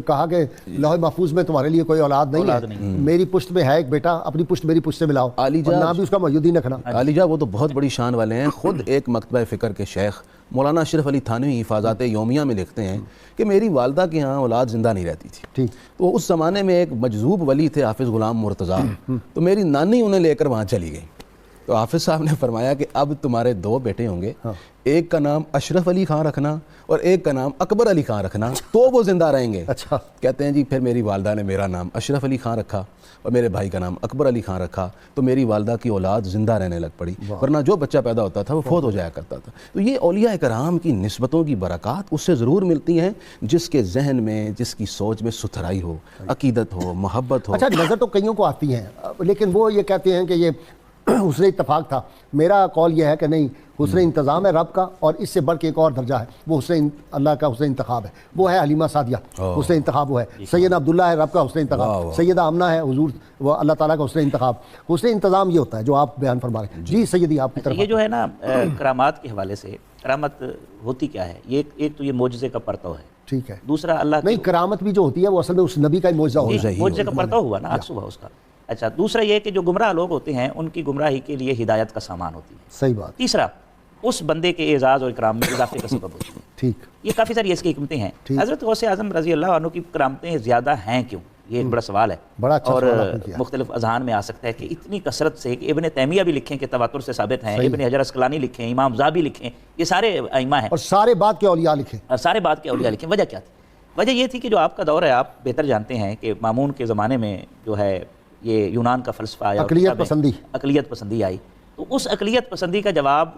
کہا کہ لوح محفوظ میں تمہارے لیے کوئی اولاد نہیں ہے, میری پشت میں ہے ایک بیٹا, اپنی پشت میری پشت سے ملاؤ, اور نام بھی اس کا محی الدین رکھنا. علی جا وہ تو بہت بڑی شان والے ہیں. خود ایک مکتبہ فکر کے شیخ مولانا اشرف علی تھانوی حفاظات یومیہ میں لکھتے ہیں کہ میری والدہ کے ہاں اولاد زندہ نہیں رہتی تھی. تو اس زمانے میں ایک مجذوب ولی تھے حافظ غلام مرتضیٰ, تو میری نانی انہیں لے کر وہاں چلی گئی. تو حافظ صاحب نے فرمایا کہ اب تمہارے 2 بیٹے ہوں گے, ایک کا نام اشرف علی خان رکھنا اور ایک کا نام اکبر علی خان رکھنا, تو وہ زندہ رہیں گے. اچھا. کہتے ہیں جی پھر میری والدہ نے میرا نام اشرف علی خان رکھا اور میرے بھائی کا نام اکبر علی خان رکھا, تو میری والدہ کی اولاد زندہ رہنے لگ پڑی, ورنہ جو بچہ پیدا ہوتا تھا وہ فوت ہو جایا کرتا تھا. تو یہ اولیاء کرام کی نسبتوں کی برکات اس سے ضرور ملتی ہیں جس کے ذہن میں, جس کی سوچ میں ستھرائی ہو, عقیدت ہو, محبت ہو. اچھا نظر تو کئیوں کو آتی ہیں, لیکن وہ یہ کہتے ہیں کہ یہ حسن اتفاق تھا. میرا قول یہ ہے کہ نہیں, حسن انتظام ہے رب کا, اور اس سے بڑھ کے ایک اور درجہ ہے, وہ حسن اللہ کا حسن انتخاب ہے. وہ ہے حلیمہ سعدیہ, حسن انتخاب وہ ہے. سیدنا عبداللہ ہے رب کا حسن انتخاب, سیدہ آمنہ ہے حضور وہ اللہ تعالیٰ کا حسن انتخاب. حسن انتظام یہ ہوتا ہے جو آپ بیان فرما رہے ہیں. جی سیدی آپ کی طرف. یہ جو ہے نا کرامات کے حوالے سے, کرامت ہوتی کیا ہے؟ یہ ایک تو یہ معجزے کا پرتو ہے. ٹھیک ہے. دوسرا اللہ نہیں, کرامت بھی جو ہوتی ہے وہ اصل میں اس نبی کا معجزہ ہوتا ہے, معجزے کا پرتو ہوا نا, عکس ہوا اس کا. اچھا دوسرا یہ کہ جو گمراہ لوگ ہوتے ہیں ان کی گمراہی کے لیے ہدایت کا سامان ہوتی ہے. صحیح بات. تیسرا اس بندے کے اعزاز اور اکرام میں اضافے کا سبب ہوتی ہے. ٹھیک. یہ کافی ساری اس کی حکمتیں ہیں. حضرت غوث اعظم رضی اللہ عنہ کی کرامتیں زیادہ ہیں کیوں؟ یہ ایک بڑا سوال ہے, بڑا اچھا اور سوال آپ نے کیا. مختلف اذہان میں آ سکتا ہے کہ اتنی کثرت سے کہ ابن تیمیہ بھی لکھیں کہ تواتر سے ثابت ہیں, ابن حجر اسقلانی لکھیں, امام زابی لکھیں, یہ سارے ائمہ ہیں, اور سارے بعد کے اولیاء لکھیں, اور سارے بعد کے اولیاء لکھیں. وجہ کیا تھی؟ وجہ یہ تھی کہ جو آپ کا دور ہے, آپ بہتر جانتے ہیں کہ مامون کے زمانے میں جو ہے یہ یونان کا فلسفہ آیا, اقلیت پسندی آئی. تو اس اقلیت پسندی کا جواب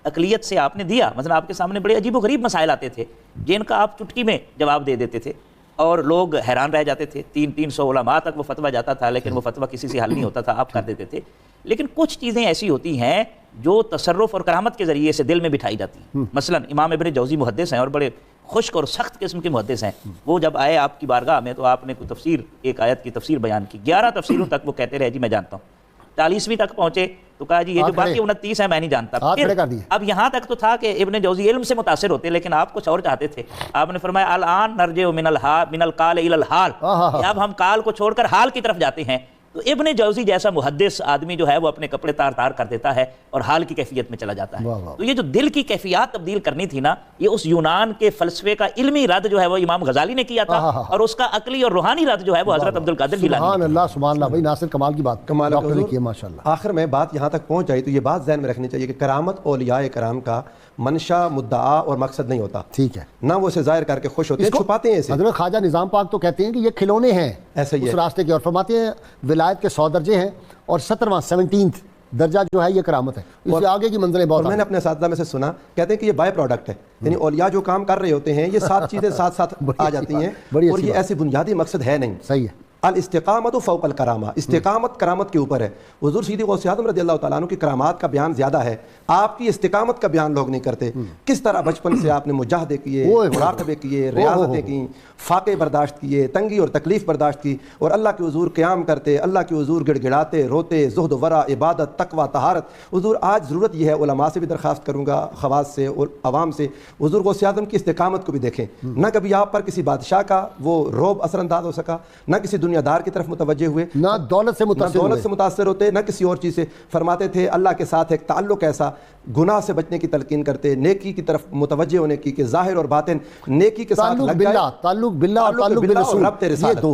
اقلیت سے آپ نے دیا. مثلا آپ کے سامنے بڑے عجیب و غریب مسائل آتے تھے جن کا آپ چٹکی میں جواب دے دیتے تھے اور لوگ حیران رہ جاتے تھے. 300 علماء تک وہ فتویٰ جاتا تھا لیکن وہ فتویٰ کسی سے حل نہیں ہوتا تھا, آپ کر دیتے تھے. لیکن کچھ چیزیں ایسی ہوتی ہیں جو تصرف اور کرامت کے ذریعے سے دل میں بٹھائی جاتی ہیں. مثلا امام ابن جوزی محدث ہیں اور بڑے خشک اور سخت قسم کے محدث ہیں. وہ جب آئے آپ کی بارگاہ میں تو آپ نے کوئی تفسیر, ایک آیت کی تفسیر بیان کی. 11 تفسیروں تک وہ کہتے رہے جی میں جانتا ہوں. 40ویں تک پہنچے تو کہا جی یہ جو باقی 29 ہیں میں نہیں جانتا. اب یہاں تک تو تھا کہ ابن جوزی علم سے متاثر ہوتے لیکن آپ کچھ اور چاہتے تھے. آپ نے فرمایا الان نرجع من القال الى الحال, اب ہم قال کو چھوڑ کر حال کی طرف جاتے ہیں. تو ابن جوزی جیسا محدث آدمی جو ہے وہ اپنے کپڑے تار تار کر دیتا ہے اور حال کی کیفیت میں چلا جاتا ہے. تو یہ جو دل کی کیفیات تبدیل کرنی تھی نا, یہ اس یونان کے فلسفے کا علمی رد جو ہے وہ امام غزالی نے کیا تھا اور اس کا عقلی اور روحانی رد جو ہے وہ حضرت عبد القادر جیلانی. سبحان اللہ سبحان اللہ. بھائی ناصر کمال کی بات ڈاکٹر نے کی ماشاءاللہ. آخر میں بات یہاں تک پہنچ جائے تو یہ بات ذہن میں رکھنی چاہیے کہ کرامت اولیاء کرام کا منشا, مدعا اور مقصد نہیں ہوتا. ٹھیک ہے, نہ وہ اسے ظاہر کر کے خوش ہوتے ہیں, چھپاتے ہیں اسے. حضرت خواجہ نظام پاک تو کہتے ہیں کہ یہ کھلونے ہیں ایسے ہی اس راستے کے, اور فرماتے ہیں ولایت کے 100 درجے ہیں اور 17واں 17th درجہ جو ہے یہ کرامت ہے. اس سے آگے کی منزلیں بہت. میں نے اپنے اساتذہ میں سے سنا, کہتے ہیں کہ یہ بائی پروڈکٹ ہے, یعنی اولیاء جو کام کر رہے ہوتے ہیں یہ 7 چیزیں ساتھ ساتھ آ جاتی ہیں اور یہ ایسی بنیادی مقصد ہے نہیں. صحیح ہے. الاستقامت فوق الکرامہ, استقامت کرامت کے اوپر ہے. حضور سیدی غوث اعظم رضی اللہ تعالیٰ عنہ کی کرامات کا بیان زیادہ ہے, آپ کی استقامت کا بیان لوگ نہیں کرتے. کس طرح بچپن سے آپ نے مجاہدے کیے, مراقبے کیے, ریاضتیں کیں, فاقے برداشت کیے, تنگی اور تکلیف برداشت کی, اور اللہ کے حضور قیام کرتے, اللہ کے حضور گڑ گڑاتے, روتے, زہد و ورع, عبادت, تقوی, طہارت. حضور آج ضرورت یہ ہے, علماء سے بھی درخواست کروں گا, خواص سے اور عوام سے, حضور غوث اعظم کی استقامت کو بھی دیکھیں. نہ کبھی آپ پر کسی بادشاہ کا وہ رعب اثر انداز ہو سکا, نہ کسی دنیا دار کی طرف متوجہ ہوئے, نہ دولت سے متاثر ہوتے, نہ کسی اور چیز سے. فرماتے تھے اللہ کے ساتھ ایک تعلق ایسا, گناہ سے بچنے کی تلقین کرتے, نیکی کی طرف متوجہ ہونے کی کہ ظاہر اور باطن نیکی کے ساتھ لگ جائے. تعلق باللہ اور تعلق بالرسول, ربط رسالت,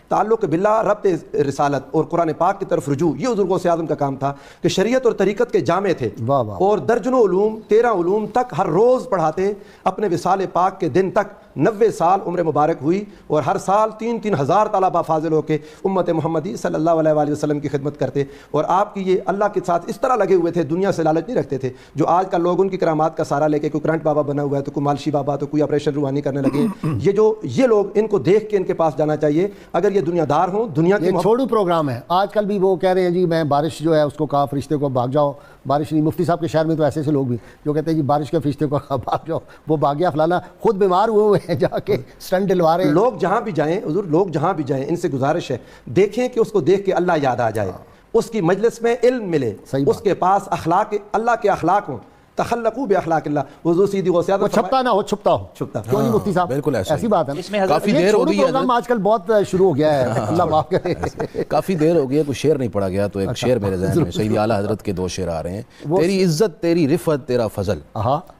تعلق باللہ, ربط رسالت اور قرآن پاک کی طرف رجوع, یہ حضور غوث اعظم کا کام تھا کہ شریعت اور طریقت کے جامع تھے اور درجنوں علوم, 13 علوم تک ہر روز پڑھاتے. اپنے وصال پاک کے دن تک 90 سال عمر مبارک ہوئی اور ہر سال 3 ہزار طلبہ فاضل ہو کے امت محمدی صلی اللہ علیہ وآلہ وسلم کی خدمت کرتے. اور آپ کی یہ اللہ کے ساتھ اس طرح لگے ہوئے تھے, دنیا سے لالچ نہیں رکھتے تھے جو آج کل لوگ ان کی کرامات کا سہارا لے کے, کوئی کرنٹ بابا بنا ہوا ہے تو کوئی مالشی بابا تو کوئی آپریشن روحانی کرنے لگے. یہ لوگ, ان کو دیکھ کے ان کے پاس جانا چاہیے اگر یہ دنیا دار ہوں. دنیا کی چھوڑو پروگرام ہے آج کل بھی, وہ کہہ رہے ہیں جی میں بارش جو ہے اس کو کہا فرشتے کو بھاگ جاؤ, بارش نہیں. مفتی صاحب کے شہر میں تو ایسے لوگ بھی جو کہتے ہیں جی بارش کے فرشتے کو بھاگ جاؤ, وہ بھاگ گیا فلانا, خود بیمار ہوئے ہیں جا کے سٹنٹ ڈلوا رہے ہیں. لوگ جہاں بھی جائیں, حضور لوگ جہاں بھی جائیں, ان سے گزارش ہے دیکھیں کہ اس کو دیکھ کے اللہ یاد آ جائے, اس کی مجلس میں علم ملے, اس کے پاس اخلاق اللہ کے اخلاق ہوں. تخلقوا باخلاق اللہ. حضور سیدی غوث اعظم چھپتا نہ ہو, چھپتا ہو. کیوں نہیں مفتی صاحب, بالکل ایسی بات ہے. اس میں کافی دیر ہو گئی ہے, آج کل بہت شروع ہو گیا ہے, اللہ معاف کرے. کافی دیر ہو گئی ہے, کوئی شعر نہیں پڑھا گیا تو ایک شعر میرے ذہن میں سیدی اعلیٰ حضرت کے 2 شعر آ رہے ہیں. تیری عزت تیری رفعت تیرا فضل,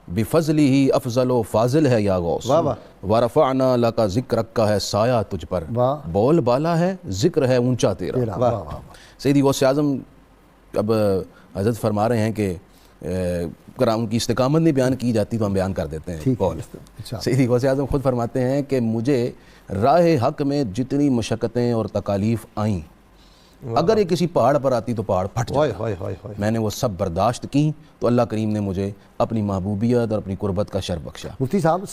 بفضلی ہی افضل و فاضل ہے یا غوث, ورفعنا لک ذکرک کا ہے سایہ تجھ پر, بول بالا ہے ذکر ہے اونچا تیرا. سیدی غوث اعظم اب حضرت فرما رہے ہیں کہ ان کی استقامت نہیں بیان کی جاتی تو ہم بیان کر دیتے ہیں. سیدی غوث اعظم خود فرماتے ہیں کہ مجھے راہ حق میں جتنی مشقتیں اور تکالیف آئیں, اگر یہ کسی پہاڑ پر آتی تو پہاڑ پھٹ جاتا, میں نے وہ سب برداشت کی تو اللہ کریم نے مجھے اپنی محبوبیت اور اپنی قربت کا شرف بخشا. مفتی صاحب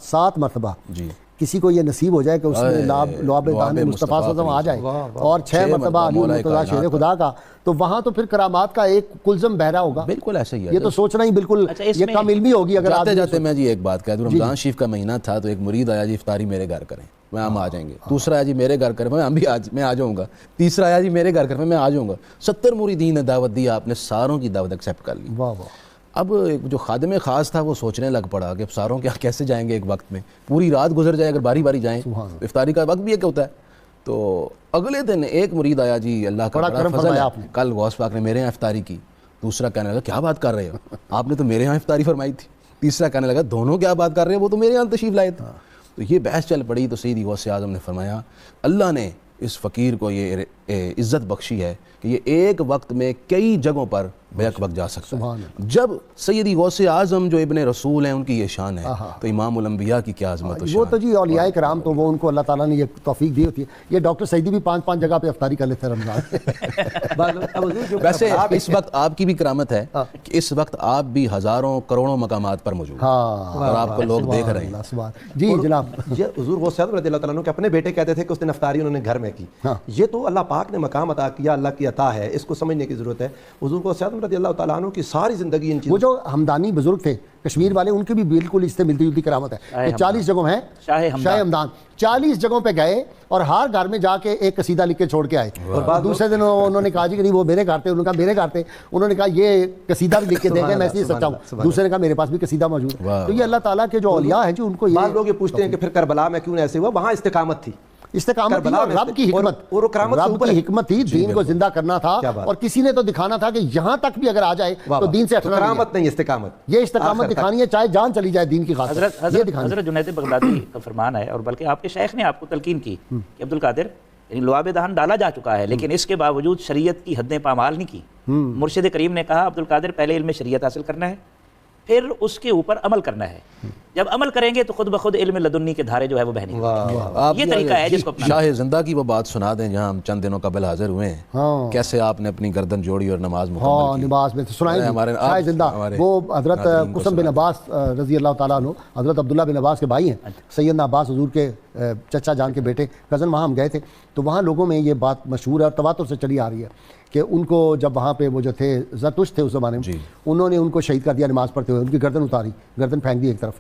7 مرتبہ جی کسی کو یہ نصیب ہو جائے کہ اس میں لعاب دان مصطفیٰ صلی اللہ علیہ وسلم آ جائے اور 6 مرتبہ علی المرتضیٰ شیر خدا کا, تو وہاں تو پھر کرامات کا ایک کلزم بہرا ہوگا. بالکل ایسا ہی ہے, یہ تو سوچنا ہی بالکل یہ کم علمی ہوگی. اگر جاتے جاتے میں جی ایک بات کہہ دوں, رمضان شریف کا مہینہ تھا تو ایک مرید آیا جی افطاری میرے گھر کریں, میں ہم آ جائیں گے. دوسرا آیا جی میرے گھر کریں, میں آ جاؤں گا. تیسرا آیا جی میرے گھر کریں, میں آ جاؤں گا. 70 مریدین نے دعوت دی, آپ نے ساروں کی دعوت ایکسیپٹ کر لی. واہ واہ. اب جو خادم خاص تھا وہ سوچنے لگ پڑا کہ ساروں کیا کیسے جائیں گے, ایک وقت میں پوری رات گزر جائے اگر باری باری جائیں, افطاری کا وقت بھی ایک ہوتا ہے. تو اگلے دن ایک مرید آیا جی, اللہ کا بڑا فضل ہے, کل غوث پاک نے میرے یہاں افطاری کی. دوسرا کہنے لگا کیا بات کر رہے ہو, آپ نے تو میرے یہاں افطاری فرمائی تھی. تیسرا کہنے لگا دونوں کیا بات کر رہے ہیں, وہ تو میرے یہاں تشریف لائے تھے. تو یہ بحث چل پڑی. تو سیدی غوث اعظم نے فرمایا اللہ نے اس فقیر کو یہ عزت بخشی ہے کہ یہ ایک وقت میں کئی جگہوں پر بیک وقت جا سکتا ہے. جب سیدی غوث اعظم جو ابن رسول ہیں ان کی یہ شان ہے تو امام الانبیاء کی کیا عظمت و شان. وہ تو جی اولیاء کرام تو وہ ان کو اللہ تعالیٰ نے یہ توفیق دی ہوتی ہے. یہ ڈاکٹر سعیدی بھی 5 جگہ پہ افطاری کر لیتے ہیں رمضان. ویسے اس وقت آپ کی بھی کرامت ہے کہ اس وقت آپ بھی ہزاروں کروڑوں مقامات پر موجود ہیں اور آپ کو لوگ دیکھ رہے ہیں. جی جناب. یہ حضور غوث اعظم رضی اللہ تعالیٰ عنہ کے اپنے بیٹے کہتے تھے کہ اس نے افطاری انہوں نے گھر میں کی. یہ تو اللہ پاک نے مقام عطا کیا, اللہ کی عطا ہے, اس کو سمجھنے کی ضرورت ہے. حضور غوث اعظم رضی اللہ تعالیٰ عنہ کی ساری زندگی ان چیزوں. وہ جو ہمدانی بزرگ تھے کشمیر والے, ان کی بھی بالکل اس سے ملتی جلتی کرامت ہے. 40 جگہوں ہیں شاہ ہمدان, 40 جگہوں پہ گئے اور ہر گھر میں جا کے ایک قصیدہ لکھ کے چھوڑ کے آئے. اور دوسرے دن انہوں نے کہا جی کہ نہیں وہ میرے گھر تھے, انہوں نے کہا میرے گھر تھے, انہوں نے کہا یہ قصیدہ بھی لکھ کے دیں گے, میں اس لیے سچا ہوں. دوسرے نے کہا میرے پاس بھی قصیدہ موجود ہے. تو یہ اللہ تعالیٰ کے جو اولیاء ہیں جی ان کو یہ بعض لوگ یہ پوچھتے ہیں کہ پھر کربلا میں کیوں ایسے ہوا. وہاں استقامت تھی, استقامت تھی اور رب کی حکمت, رب کی حکمت تھی, دین کو زندہ کرنا تھا. اور کسی نے تو دکھانا تھا کہ یہاں تک بھی اگر آ جائے تو دین سے ہٹنا نہیں. کرامت نہیں, استقامت. یہ استقامت دکھانی ہے چاہے جان چلی جائے دین کی خاطر. حضرت جنید بغدادی کا فرمان ہے, اور بلکہ آپ کے شیخ نے آپ کو تلقین کی کہ عبد القادر یعنی لعاب دہن ڈالا جا چکا ہے لیکن اس کے باوجود شریعت کی حدیں پامال نہیں کی. مرشد کریم نے کہا عبد القادر پہلے علم شریعت حاصل کرنا ہے, پھر اس کے اوپر عمل کرنا ہے. جب عمل کریں گے تو خود بخود علم لدنی کے دھارے جو ہے وہ بہنے گے. یہ طریقہ ہے جس کو شاہ زندہ کی وہ بات سنا دیں جہاں ہم چند دنوں قبل حاضر ہوئے ہیں, کیسے آپ نے اپنی گردن جوڑی اور نماز مکمل کی. نماز میں سنائیں شاہ زندہ. وہ حضرت قسم بن عباس رضی اللہ تعالیٰ عنہ, حضرت عبداللہ بن عباس کے بھائی ہیں, سیدنا عباس حضور کے چچا جان کے بیٹے, کزن. وہاں ہم گئے تھے تو وہاں لوگوں میں یہ بات مشہور ہے اور تواتر سے چلی آ رہی ہے کہ ان کو جب وہاں پہ وہ جو تھے زرتشت تھے اس زمانے میں, انہوں نے ان کو شہید کر دیا نماز پڑھتے ہوئے, ان کی گردن اتاری, گردن پھینک دی ایک طرف.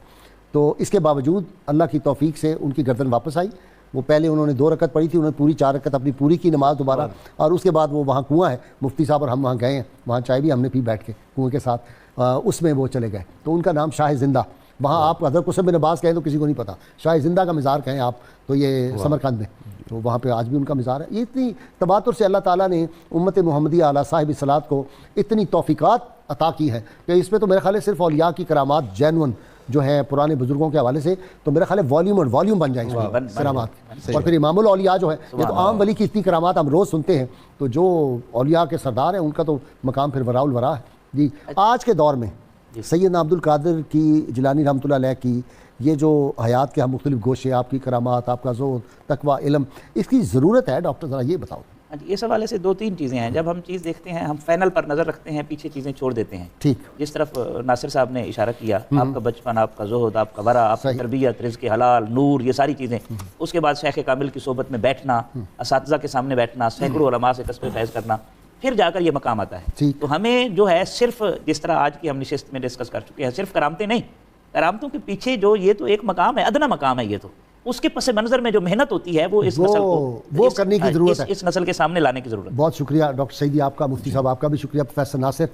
تو اس کے باوجود اللہ کی توفیق سے ان کی گردن واپس آئی. وہ پہلے انہوں نے 2 رکعت پڑھی تھی, انہوں نے پوری 4 رکعت اپنی پوری کی نماز دوبارہ, اور اس کے بعد وہ وہاں کنواں ہے, مفتی صاحب اور ہم وہاں گئے ہیں, وہاں چائے بھی ہم نے پی بیٹھ کے کنویں کے ساتھ, اس میں وہ چلے گئے. تو ان کا نام شاہ زندہ. وہاں آپ حضرت قسم بن عباس کہیں تو کسی کو نہیں پتا, شاہ زندہ کا مزار کہیں آپ تو یہ سمرقند میں, تو وہاں پہ آج بھی ان کا مزار ہے. یہ اتنی تواتر سے اللہ تعالیٰ نے امت محمدیہ علیہ صاحب صلاۃ کو اتنی توفیقات عطا کی ہے کہ اس میں تو میرے خیال ہے صرف اولیاء کی کرامات جینون جو ہے پرانے بزرگوں کے حوالے سے تو میرا خیال ہے والیوم بن جائیں اس کرامات. اور پھر امام الاولیاء جو ہے, یہ تو عام ولی کی اتنی کرامات ہم روز سنتے ہیں, تو جو اولیاء کے سردار ہیں ان کا تو مقام پھر وراء الورا ہے. جی آج کے دور میں سیدنا عبد القادر کی جیلانی رحمۃ اللہ علیہ کی یہ جو حیات کے ہم مختلف گوشے, آپ کی کرامات, آپ کا زہد, تقویٰ, علم, اس کی ضرورت ہے ڈاکٹر ذرا یہ بتاؤ. اس حوالے سے 2-3 چیزیں ہیں. جب ہم چیز دیکھتے ہیں ہم فائنل پر نظر رکھتے ہیں, پیچھے چیزیں چھوڑ دیتے ہیں. ٹھیک, جس طرف ناصر صاحب نے اشارہ کیا, آپ کا بچپن, آپ کا زہد, آپ کا ورع, آپ کی تربیت, رزق حلال, نور, یہ ساری چیزیں. اس کے بعد شیخ کامل کی صحبت میں بیٹھنا, اساتذہ کے سامنے بیٹھنا, سینکڑوں علماء سے کسب فیض کرنا, پھر جا کر یہ مقام آتا ہے. تو ہمیں جو ہے صرف جس طرح آج کی ہم نشست میں ڈسکس کر چکے ہیں, صرف کرامتیں نہیں, کرامتوں کے پیچھے جو یہ تو ایک مقام ہے, ادنا مقام ہے. یہ تو اس کے پس منظر میں جو محنت ہوتی ہے وہ اس نسل کو وہ کرنے کی ضرورت ہے, اس نسل کے سامنے لانے کی ضرورت ہے. بہت شکریہ ڈاکٹر سعیدی آپ کا, مفتی صاحب آپ کا بھی شکریہ, پروفیسر ناصر.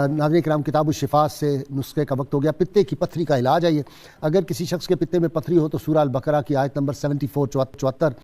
ناظرین کرام, کتاب الشفاء سے نسخے کا وقت ہو گیا. پتے کی پتھری کا علاج ہے یہ. اگر کسی شخص کے پتے میں پتھری ہو تو سورہ البقرہ کی آیت نمبر 74-74